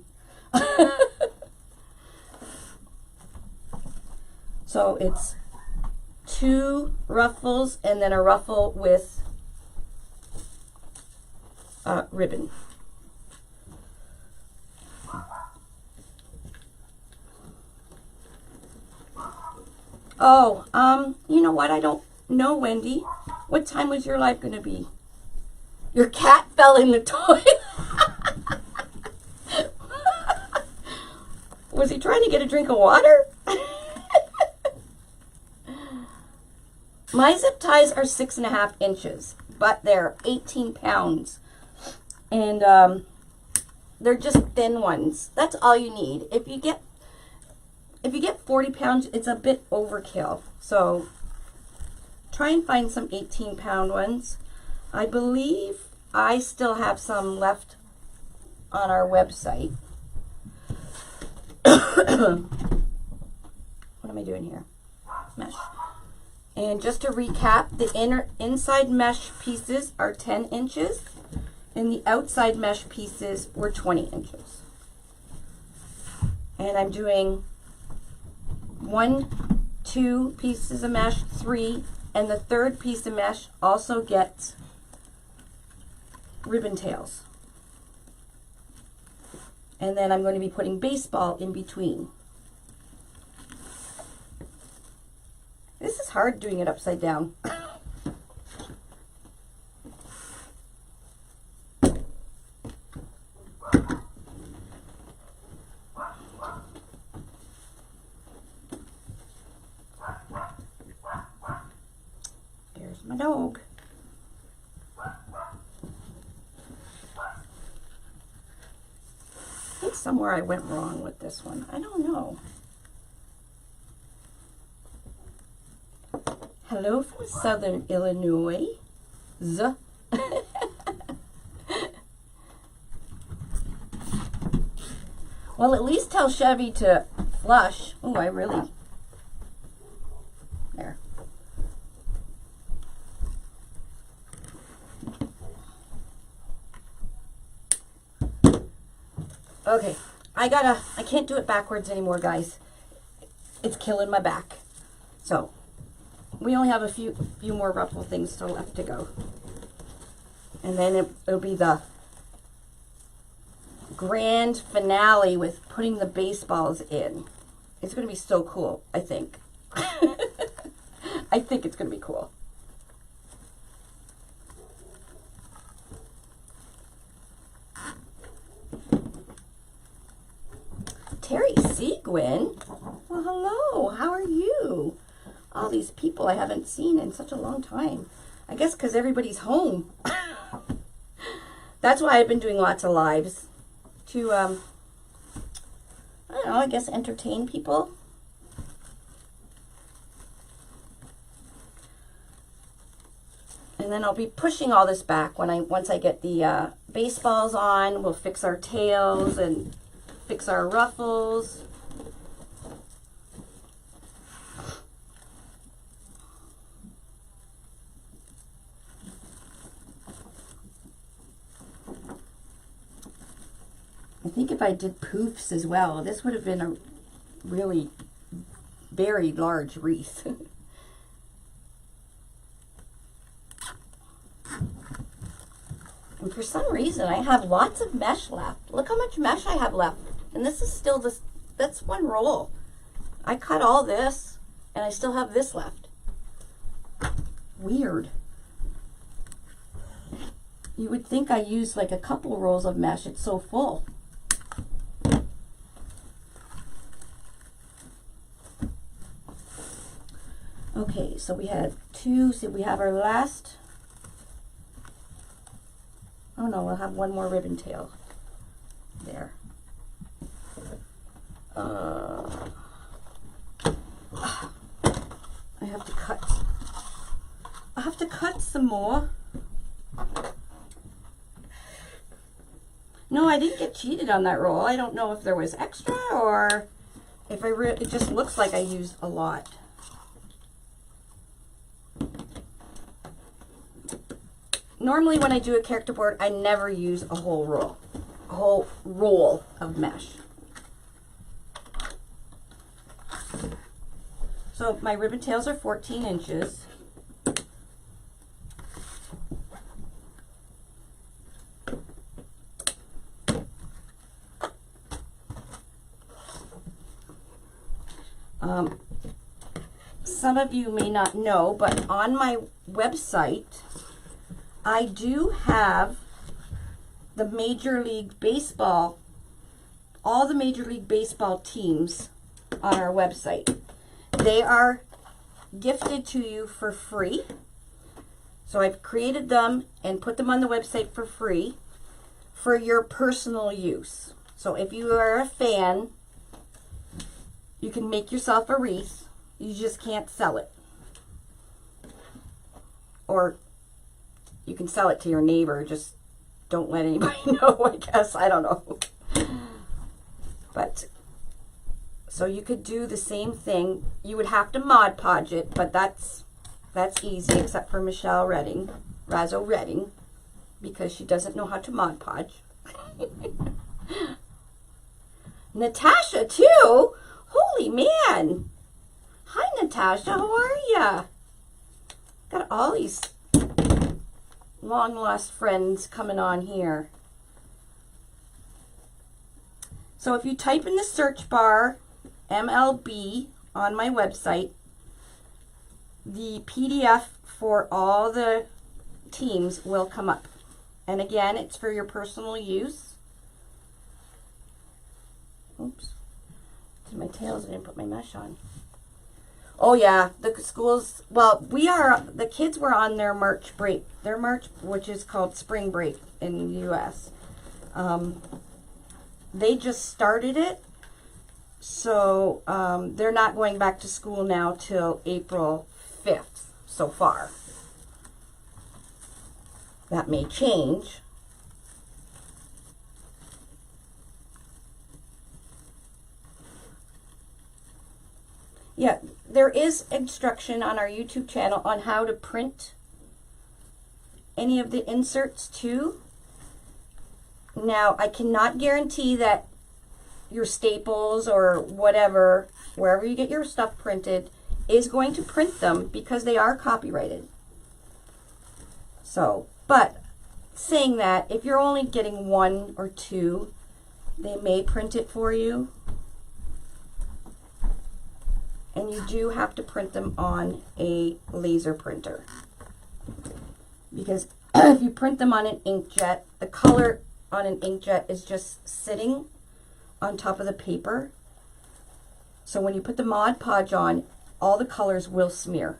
S1: So it's 2 ruffles and then a ruffle with ribbon. Oh, you know what? I don't know, Wendy. What time was your live going to be? Your cat fell in the toilet. Was he trying to get a drink of water? My zip ties are 6.5 inches, but they're 18 pounds. And They're just thin ones. That's all you need. If you get 40 pounds, it's a bit overkill. So try and find some 18-pound ones. I believe I still have some left on our website. What am I doing here? Mesh. And just to recap, the inside mesh pieces are 10 inches and the outside mesh pieces were 20 inches. And I'm doing 1, 2 pieces of mesh, 3, and the third piece of mesh also gets ribbon tails. And then I'm going to be putting baseball in between. This is hard doing it upside down. There's my dog. I think somewhere I went wrong with this one. I don't know. Hello from Southern Illinois. Well, at least tell Chevy to flush. Oh, I really... There. Okay, I can't do it backwards anymore, guys. It's killing my back. So, we only have a few more ruffle things still left to go. And then it'll be the grand finale with putting the baseballs in. It's going to be so cool, I think. I think it's going to be cool. Terry Seguin? Well, hello. How are you? All these people I haven't seen in such a long time. I guess because everybody's home. That's why I've been doing lots of lives. To, I don't know, I guess entertain people. And then I'll be pushing all this back once I get the baseballs on. We'll fix our tails and fix our ruffles. I think if I did poofs as well, this would have been a really very large wreath. And for some reason, I have lots of mesh left. Look how much mesh I have left. And this is still that's one roll. I cut all this, and I still have this left. Weird. You would think I used like a couple rolls of mesh. It's so full. Okay, so we had 2, so we have our last, oh no, we'll have one more ribbon tail there. I have to cut some more. No, I didn't get cheated on that roll. I don't know if there was extra or if it just looks like I used a lot. Normally when I do a character board, I never use a whole roll of mesh. So my ribbon tails are 14 inches. Some of you may not know, but on my website, I do have the Major League Baseball, all the Major League Baseball teams on our website. They are gifted to you for free. So I've created them and put them on the website for free. for your personal use. So if you are a fan, you can make yourself a wreath. You just can't sell it. Or you can sell it to your neighbor. Just don't let anybody know, I guess. I don't know. But, so you could do the same thing. You would have to Mod Podge it, but that's easy, except for Michelle Redding, Razzo Redding, because she doesn't know how to Mod Podge. Natasha, too? Holy man. Hi, Natasha. How are ya? Got all these long-lost friends coming on here. So if you type in the search bar MLB on my website, the PDF for all the teams will come up. And again, it's for your personal use. Oops. To my tails, I didn't put my mesh on. Oh yeah, the schools, well, the kids were on their March break. Their March, which is called spring break in the U.S. They just started it. So they're not going back to school now till April 5th so far. That may change. Yeah, there is instruction on our YouTube channel on how to print any of the inserts too. Now, I cannot guarantee that your Staples or whatever, wherever you get your stuff printed, is going to print them because they are copyrighted. So, but saying that, if you're only getting one or two, they may print it for you. And you do have to print them on a laser printer. Because if you print them on an inkjet, the color on an inkjet is just sitting on top of the paper. So when you put the Mod Podge on, all the colors will smear.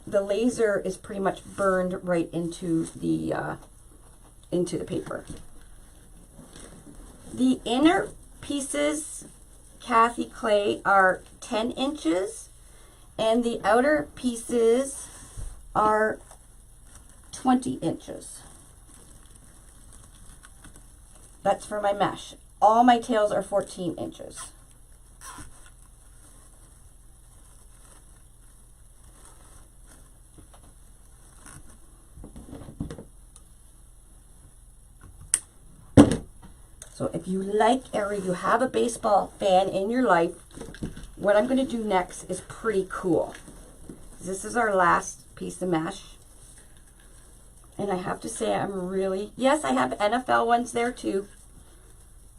S1: The laser is pretty much burned right into the paper. The inner pieces, Kathy Clay, are 10 inches, and the outer pieces are 20 inches. That's for my mesh. All my tails are 14 inches. So if you like or you have a baseball fan in your life, what I'm going to do next is pretty cool. This is our last piece of mesh. And I have to say I'm really, yes, I have NFL ones there too.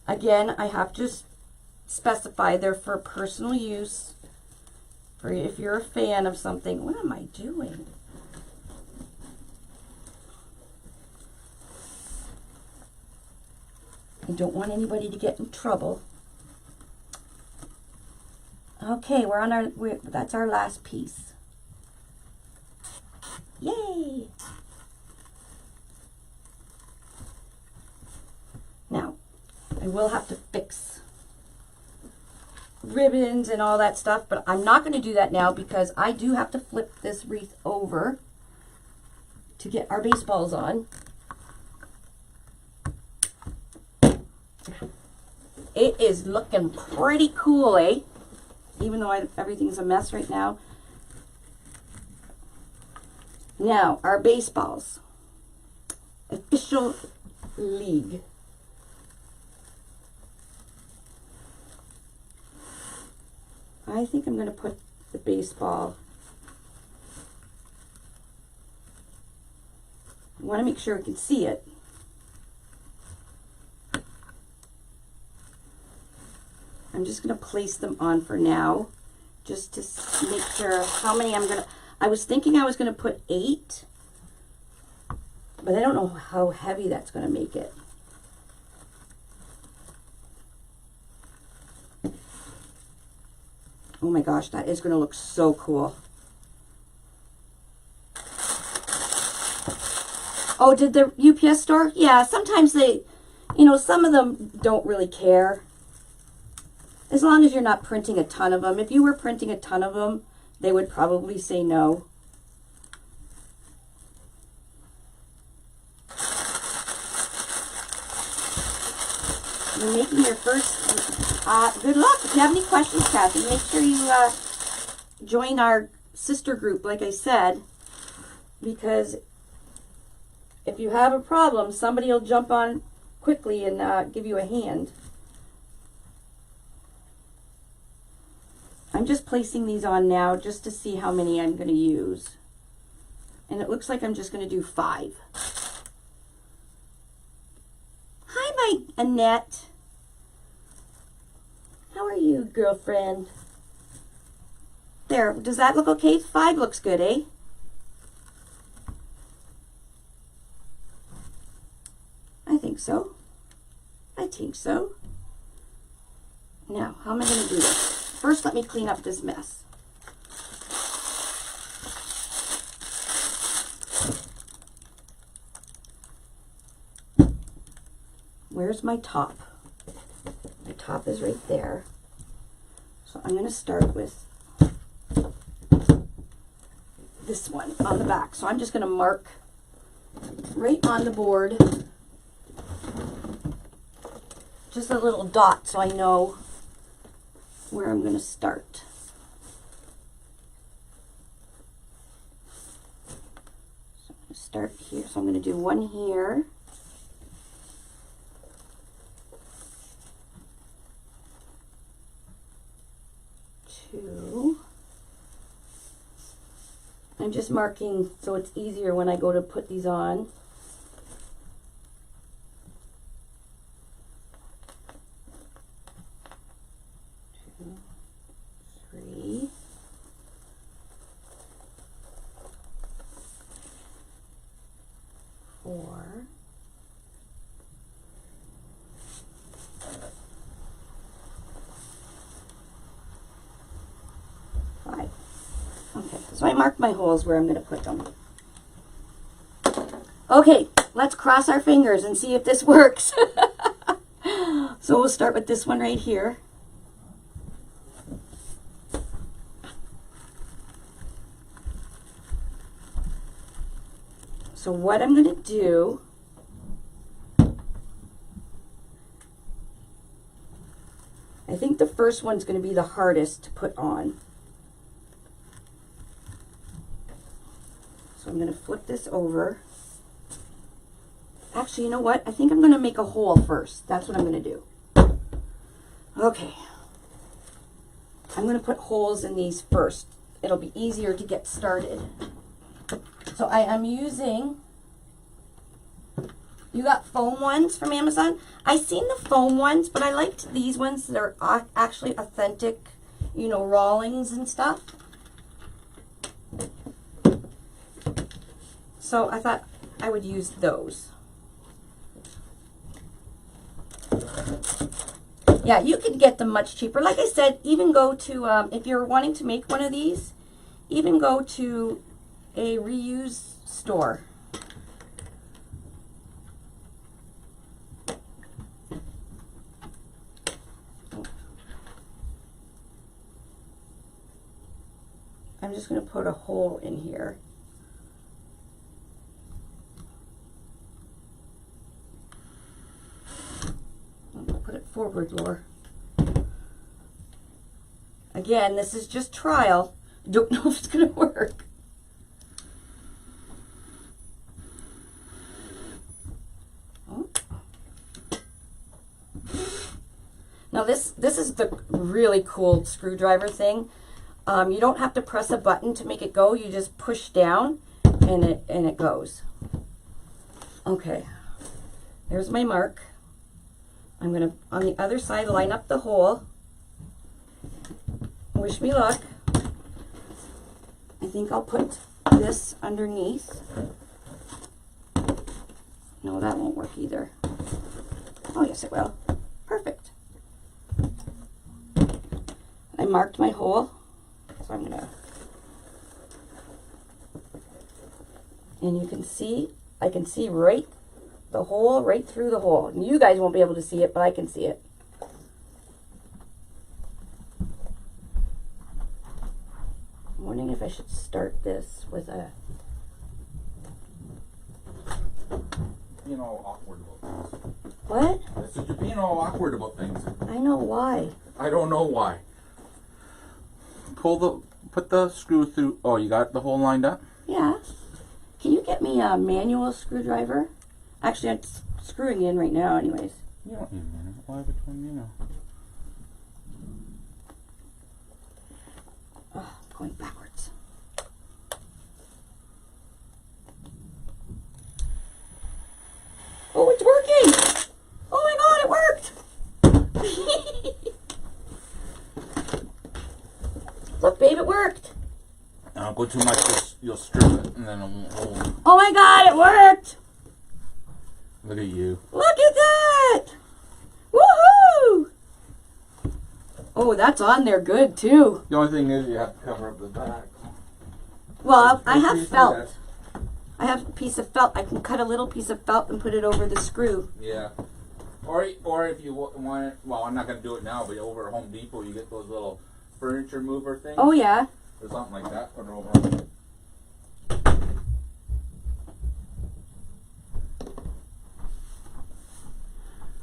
S1: Again, I have to specify they're for personal use. For if you're a fan of something. What am I doing? I don't want anybody to get in trouble. Okay, we're on that's our last piece. Yay! Now, I will have to fix ribbons and all that stuff, but I'm not going to do that now because I do have to flip this wreath over to get our baseballs on. It is looking pretty cool, eh? Even though everything's a mess right now. Now, our baseballs. Official league. I think I'm going to put the baseball. I want to make sure we can see it. I'm just going to place them on for now, just to make sure how many I'm going to. I was thinking I was going to put 8, but I don't know how heavy that's going to make it. Oh my gosh, that is going to look so cool. Oh, did the UPS store? Yeah, sometimes they, you know, some of them don't really care. As long as you're not printing a ton of them. If you were printing a ton of them, they would probably say no. You're making your first, good luck. If you have any questions, Kathy, make sure you join our sister group, like I said, because if you have a problem, somebody will jump on quickly and give you a hand. I'm just placing these on now just to see how many I'm going to use. And it looks like I'm just going to do 5. Hi, my Annette. How are you, girlfriend? There, does that look okay? 5 looks good, eh? I think so. I think so. Now, how am I going to do this? First, let me clean up this mess. Where's my top? My top is right there. So I'm going to start with this one on the back. So I'm just going to mark right on the board, just a little dot so I know where I'm going to start. So I'm going to start here. So I'm going to do 1 here. I'm just marking so it's easier when I go to put these on. 2, 3. 4. 5. Okay, so I marked my holes where I'm going to put them. Okay, let's cross our fingers and see if this works. So we'll start with this one right here. So what I'm going to do, I think the first one's going to be the hardest to put on. So I'm going to flip this over. Actually, you know what? I think I'm going to make a hole first. That's what I'm going to do. Okay. I'm going to put holes in these first. It'll be easier to get started. So I am using, you got foam ones from Amazon? I seen the foam ones, but I liked these ones that are actually authentic, you know, Rawlings and stuff. So I thought I would use those. Yeah, you could get them much cheaper. Like I said, even go to, if you're wanting to make one of these, even go to a reuse store. I'm just going to put a hole in here. Put it forward, Laura. Again, this is just trial. Don't know if it's going to work. Oh. Now this is the really cool screwdriver thing. You don't have to press a button to make it go. You just push down and it goes. Okay. There's my mark. I'm going to, on the other side, line up the hole. Wish me luck. I think I'll put this underneath. No, that won't work either. Oh, yes, it will. Perfect. I marked my hole. So I'm going to, and you can see, I can see right the hole, right through the hole. And you guys won't be able to see it, but I can see it. I'm wondering if I should start this with a...
S2: Being all awkward about things.
S1: What?
S2: I said you're being all awkward about things.
S1: I know why.
S2: I don't know why. Put the screw through. Oh, you got the hole lined up?
S1: Yeah. Can you get me a manual screwdriver? Actually, I'm screwing in right now anyways.
S2: You don't need a minute. Why which one you know?
S1: Oh, going backwards. Oh, it's working! Oh my god, it worked! Look, babe, it worked!
S2: Don't go too much, you'll strip it, and then it won't hold.
S1: Oh my god, it worked!
S2: Look at you.
S1: Look at that! Woohoo! Oh, that's on there good, too.
S2: The only thing is you have to cover up the back.
S1: Well, I have felt. I have a piece of felt. I can cut a little piece of felt and put it over the screw.
S2: Yeah. Or if you want it, well, I'm not going to do it now, but over at Home Depot, you get those little furniture mover things.
S1: Oh, yeah.
S2: Or something like that. Put it over.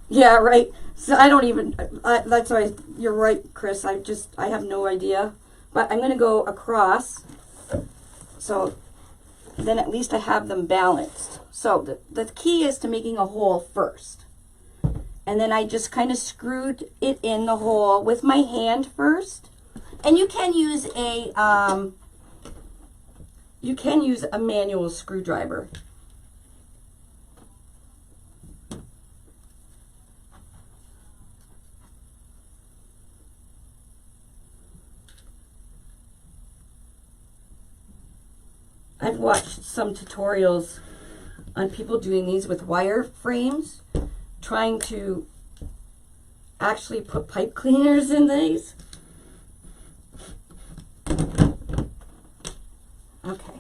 S1: Yeah, right. So I don't even, that's why you're right, Chris. I have no idea. But I'm going to go across. So then at least I have them balanced. So the key is to making a hole first. And then I just kind of screwed it in the hole with my hand first. And you can use a manual screwdriver. I've watched some tutorials on people doing these with wire frames, trying to actually put pipe cleaners in these. Okay,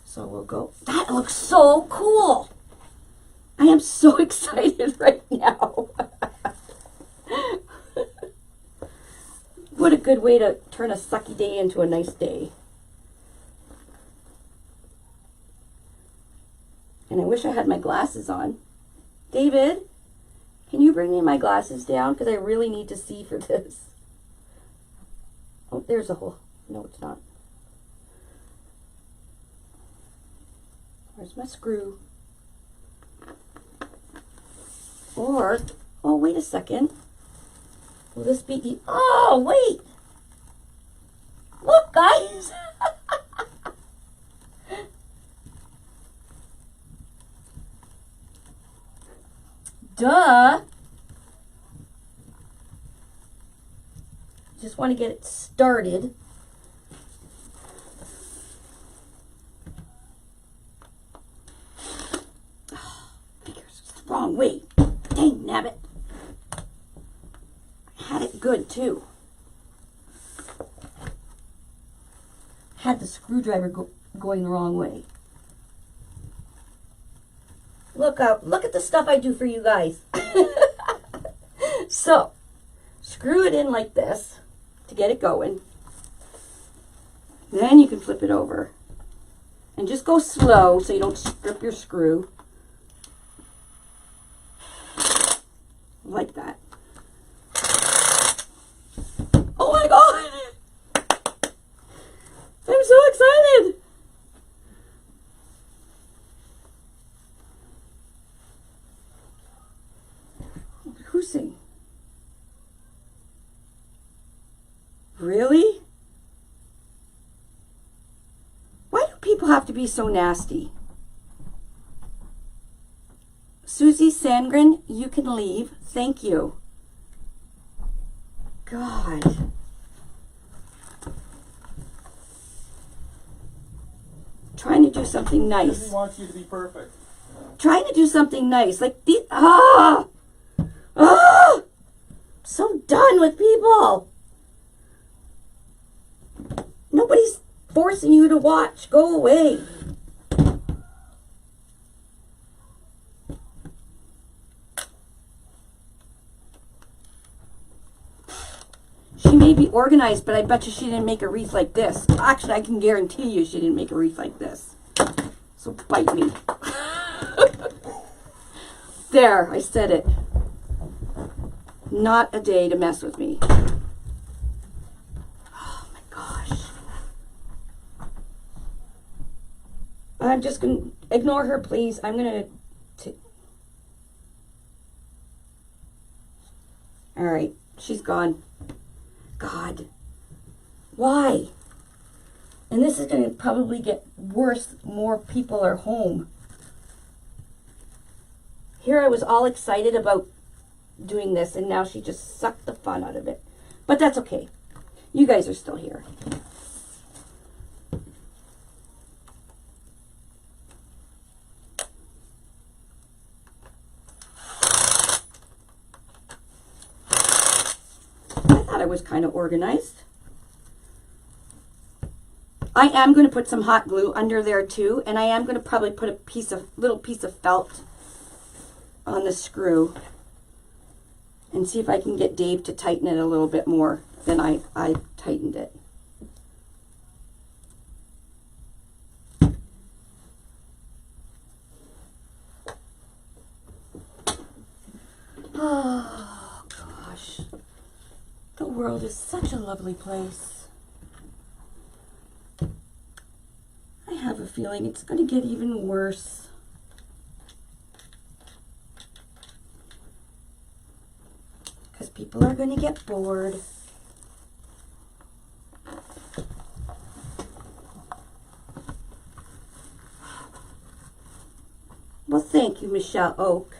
S1: so we'll go. That looks so cool. I am so excited right now. What a good way to turn a sucky day into a nice day. And I wish I had my glasses on. David, can you bring me my glasses down? Because I really need to see for this. Oh, there's a hole. No, it's not. Where's my screw? Or, oh, wait a second. Will this be... Oh, wait! Look, guys! Duh! Just want to get it started. Oh, it's the wrong way. Dang, nabbit. I had it good, too. Had the screwdriver going the wrong way. Look out. Look at the stuff I do for you guys. So, screw it in like this to get it going. Then you can flip it over. And just go slow so you don't strip your screw. Like that. Oh my God! I'm so excited! Who's saying? Really? Why do people have to be so nasty? Susie Sandgren, you can leave. Thank you. God. Trying to do something nice.
S2: He wants you to be perfect.
S1: Trying to do something nice. Like these. Ah! Ah! So done with people. Nobody's forcing you to watch. Go away. may be organized, but I bet you she didn't make a wreath like this. Actually, I can guarantee you she didn't make a wreath like this. So bite me. There, I said it. Not a day to mess with me. Oh my gosh. I'm just going to ignore her, please. I'm going to... All right, she's gone. God. Why? And this is going to probably get worse. More people are home. Here I was all excited about doing this, and now she just sucked the fun out of it. But that's okay. You guys are still here. I thought I was kind of organized. I am going to put some hot glue under there too, and I am going to probably put a little piece of felt on the screw and see if I can get Dave to tighten it a little bit more than I tightened it. Oh gosh, the world is such a lovely place. I have a feeling it's going to get even worse. Because people are going to get bored. Well, thank you, Michelle Oak.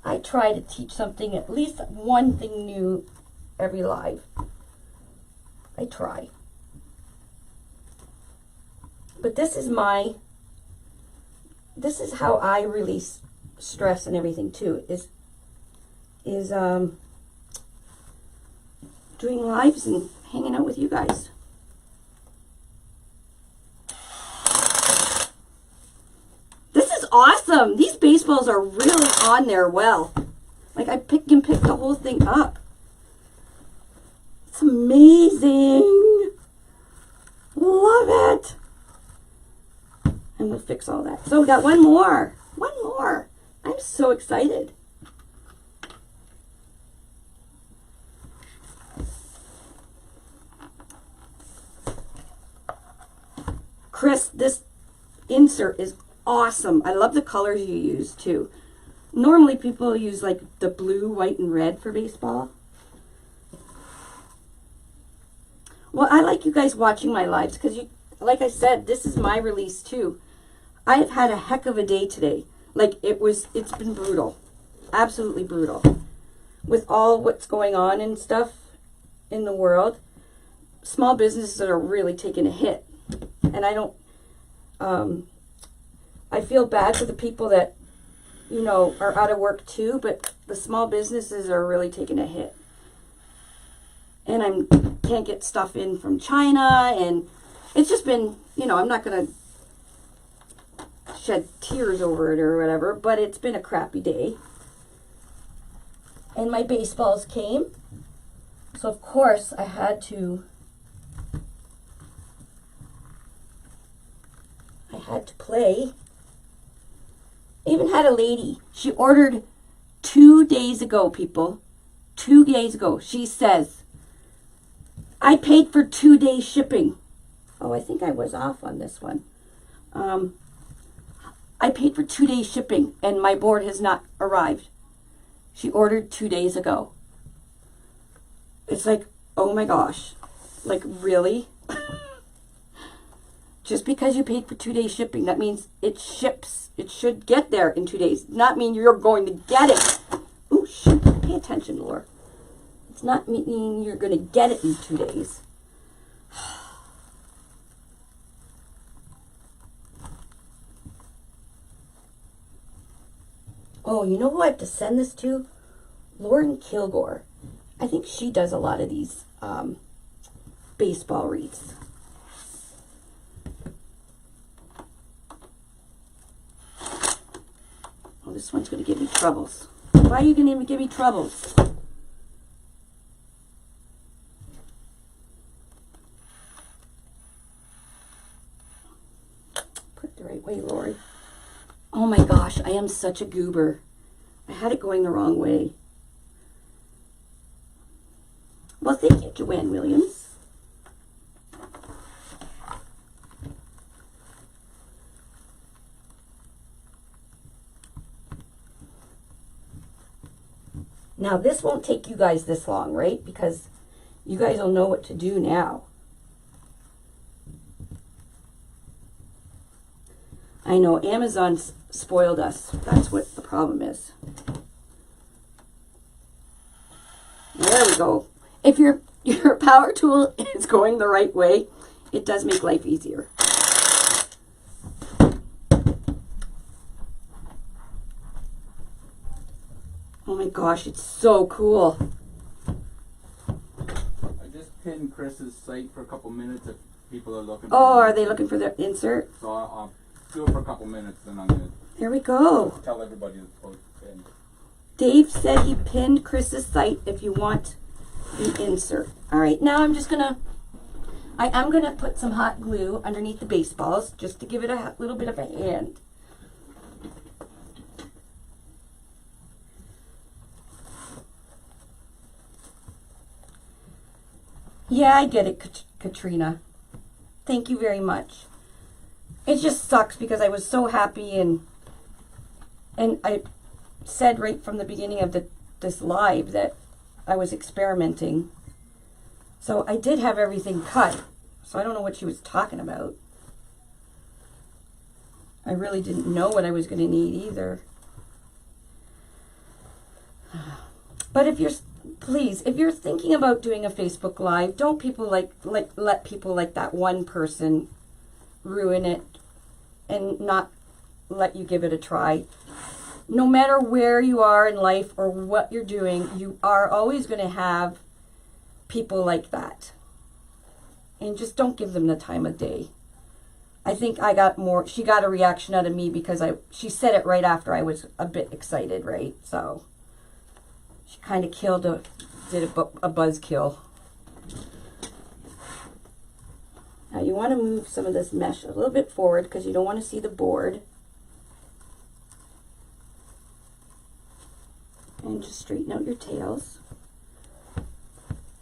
S1: I try to teach something, at least one thing new every live. I try. But this is how I release stress and everything too, is doing lives and hanging out with you guys. This is awesome. These baseballs are really on there well. Like I can pick the whole thing up. It's amazing. Love it. And we'll fix all that. So we got one more. One more. I'm so excited. Chris, this insert is awesome. I love the colors you use too. Normally people use like the blue, white, and red for baseball. Well, I like you guys watching my lives because, like I said, this is my release too. I have had a heck of a day today. Like it's been brutal. Absolutely brutal. With all what's going on and stuff in the world, small businesses are really taking a hit. And I feel bad for the people that, are out of work too, but the small businesses are really taking a hit. And I can't get stuff in from China, and it's just been, I'm not going to shed tears over it or whatever, but it's been a crappy day. And my baseballs came, so of course I had to play. I even had a lady, she ordered 2 days ago, people. 2 days ago. She says, I paid for 2 days shipping. Oh, I think I was off on this one. I paid for 2 days shipping and my board has not arrived. She ordered 2 days ago. It's like, oh my gosh. Like, really? Just because you paid for 2 days shipping, that means it ships. It should get there in 2 days. Not mean you're going to get it. Oh, shoot. Pay attention, Laura. It's not meaning you're going to get it in 2 days. Oh, you know who I have to send this to? Lauren Kilgore. I think she does a lot of these baseball wreaths. Oh, this one's going to give me troubles. Why are you going to give me troubles? way, Lori. Oh my gosh, I am such a goober. I had it going the wrong way. Well, thank you, Joanne Williams. Now, this won't take you guys this long, right? Because you guys will know what to do now. I know Amazon spoiled us. That's what the problem is. There we go. If your power tool is going the right way, it does make life easier. Oh my gosh, it's so cool.
S2: I just pinned Chris's site for a couple minutes if people are looking.
S1: Oh, are they looking for their insert?
S2: So I'll do it for a couple minutes, then I'm gonna.
S1: There we go.
S2: Tell everybody it's supposed to pin.
S1: Dave said he pinned Chris's site if you want the insert. All right, now I'm gonna put some hot glue underneath the baseballs just to give it a little bit of a hand. Yeah, I get it, Katrina. Thank you very much. It just sucks because I was so happy and I said right from the beginning of this live that I was experimenting. So I did have everything cut. So I don't know what she was talking about. I really didn't know what I was going to need either. But if you're thinking about doing a Facebook Live, don't people let people like that one person ruin it and not let you give it a try. No matter where you are in life or what you're doing, you are always going to have people like that. And just don't give them the time of day. I think she got a reaction out of me because she said it right after I was a bit excited, right? So she kind of did a buzzkill. Now you want to move some of this mesh a little bit forward because you don't want to see the board. And just straighten out your tails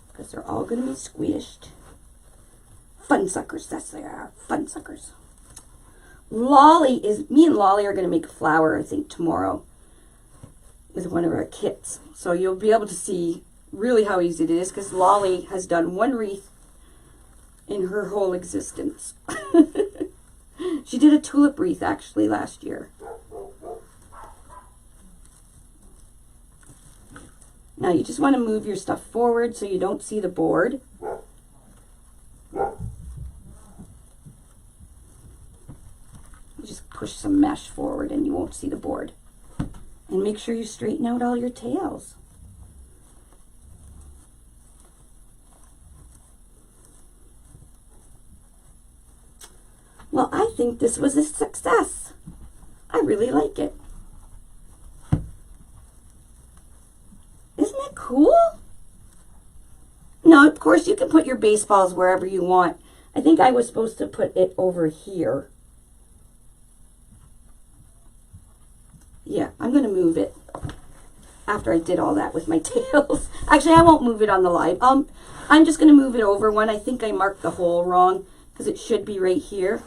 S1: because they're all going to be squished. Fun suckers, that's they are. Fun suckers. Me and Lolly are going to make a flower, I think, tomorrow with one of our kits. So you'll be able to see really how easy it is because Lolly has done one wreath in her whole existence. She did a tulip wreath actually last year. Now you just want to move your stuff forward so you don't see the board. You just push some mesh forward and you won't see the board. And make sure you straighten out all your tails. Well, I think this was a success. I really like it. Isn't it cool? Now, of course, you can put your baseballs wherever you want. I think I was supposed to put it over here. Yeah, I'm going to move it after I did all that with my tails. Actually, I won't move it on the live. I'm just going to move it over one. I think I marked the hole wrong because it should be right here.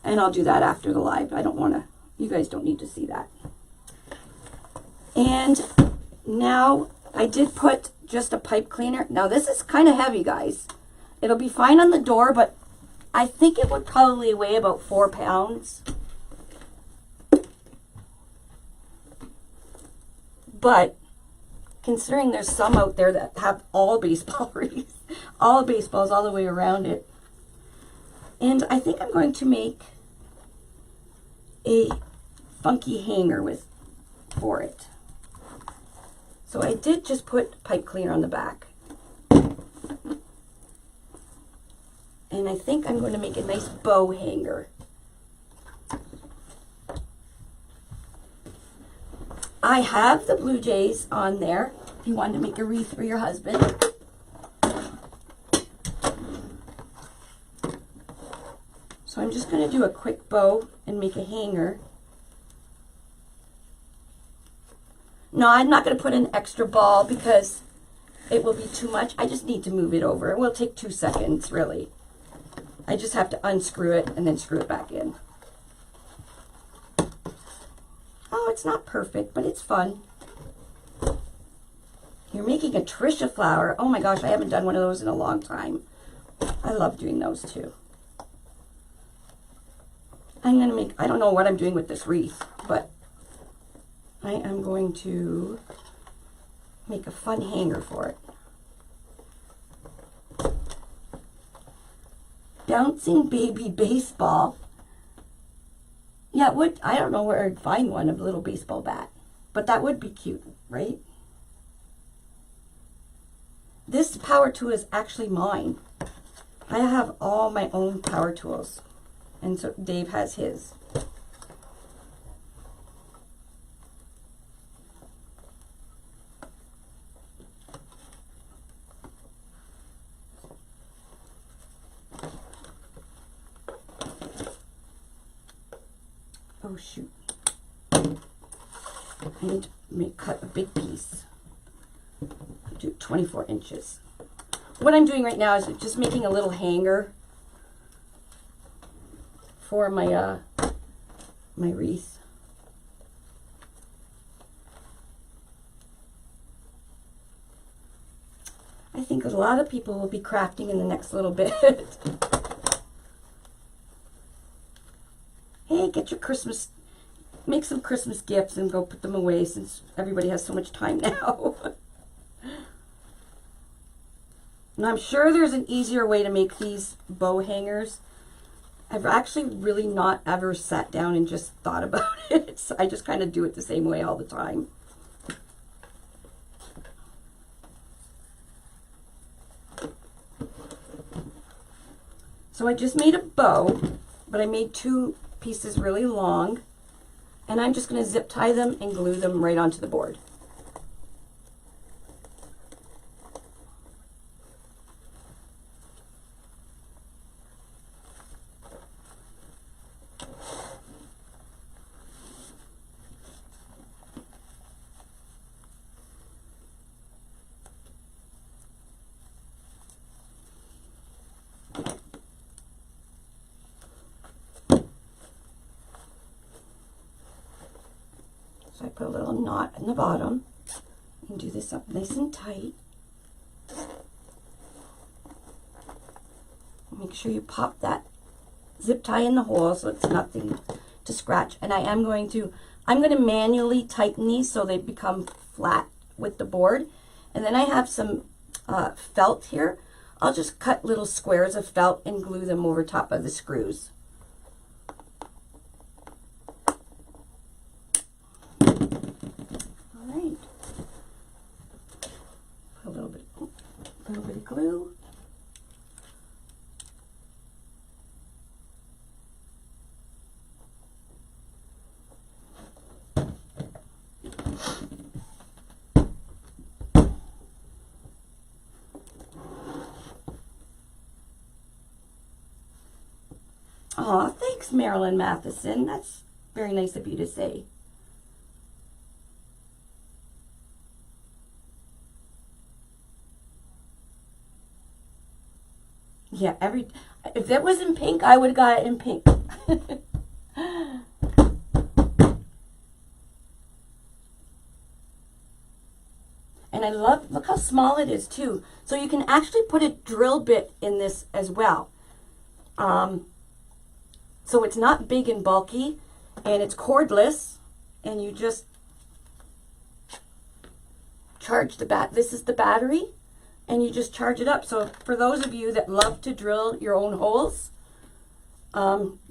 S1: And I'll do that after the live. I don't want to, you guys don't need to see that. And now I did put just a pipe cleaner. Now this is kind of heavy, guys. It'll be fine on the door, but I think it would probably weigh about 4 pounds. But considering there's some out there that have all baseball wreaths, all baseballs all the way around it. And I think I'm going to make a funky hanger for it. So I did just put pipe cleaner on the back. And I think I'm going to make a nice bow hanger. I have the Blue Jays on there if you wanted to make a wreath for your husband. So I'm just going to do a quick bow and make a hanger. No, I'm not going to put an extra ball because it will be too much. I just need to move it over. It will take 2 seconds, really. I just have to unscrew it and then screw it back in. Oh, it's not perfect, but it's fun. You're making a Trisha flower. Oh my gosh, I haven't done one of those in a long time. I love doing those too. I'm going to make, I don't know what I'm doing with this wreath, but I am going to make a fun hanger for it. Bouncing baby baseball. Yeah, I don't know where I'd find one, a little baseball bat. But that would be cute, right? This power tool is actually mine. I have all my own power tools. And so Dave has his. Oh shoot. I need to cut a big piece. Do 24 inches. What I'm doing right now is just making a little hanger for my my wreath. I think a lot of people will be crafting in the next little bit. Hey, get your Christmas, make some Christmas gifts and go put them away since everybody has so much time now. And I'm sure there's an easier way to make these bow hangers. I've actually really not ever sat down and just thought about it. So I just kind of do it the same way all the time. So I just made a bow, but I made 2 pieces really long, and I'm just going to zip tie them and glue them right onto the board. So I put a little knot in the bottom and do this up nice and tight. Make sure you pop that zip tie in the hole so it's nothing to scratch. And I'm going to manually tighten these so they become flat with the board. And then I have some felt here. I'll just cut little squares of felt and glue them over top of the screws. A little bit of glue. Aw, thanks, Marilyn Matheson. That's very nice of you to say. Yeah, if that was in pink, I would have got it in pink. And I love, look how small it is too. So you can actually put a drill bit in this as well. So it's not big and bulky, and it's cordless, and you just charge this is the battery, and you just charge it up. So for those of you that love to drill your own holes,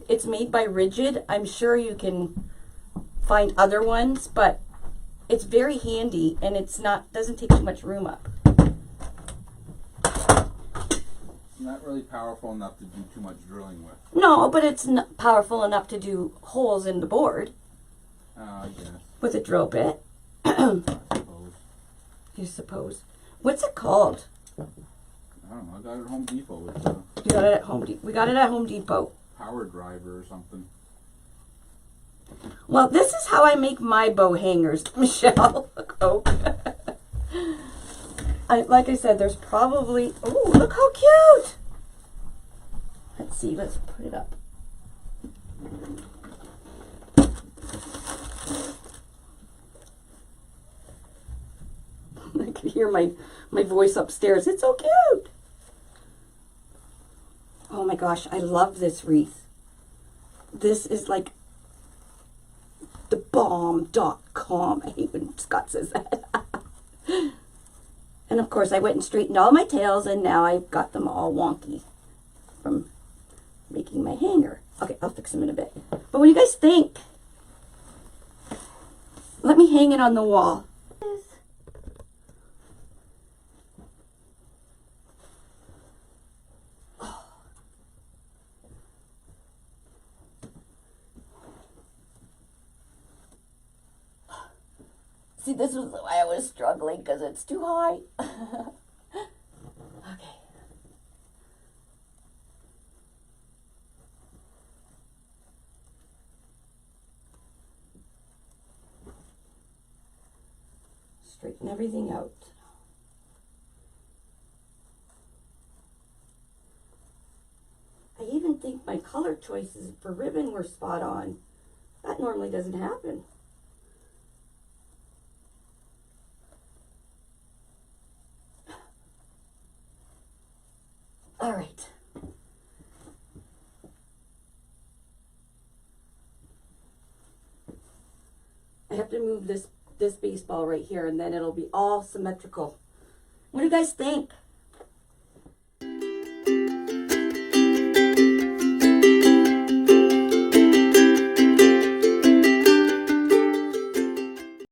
S1: it's made by Rigid. I'm sure you can find other ones, but it's very handy, and doesn't take too much room up.
S2: Not really powerful enough to do too much drilling with.
S1: No, but it's not powerful enough to do holes in the board.
S2: I guess.
S1: With a drill bit.
S2: I suppose.
S1: You suppose. What's it called?
S2: I don't know. I got it at Home Depot.
S1: You got it at Home Depot. We got it at Home Depot.
S2: power driver or something.
S1: Well, this is how I make my bow hangers, Michelle. Oh. Like I said, there's probably... Oh, look how cute! Let's see, let's put it up. I can hear my voice upstairs. It's so cute! Oh my gosh, I love this wreath. This is like the bomb.com. I hate when Scott says that. And of course I went and straightened all my tails and now I've got them all wonky from making my hanger. Okay, I'll fix them in a bit. But what do you guys think? Let me hang it on the wall. See, this was why I was struggling, because it's too high. Okay. Straighten everything out. I even think my color choices for ribbon were spot on. That normally doesn't happen. All right. I have to move this baseball right here and then it'll be all symmetrical. What do you guys think?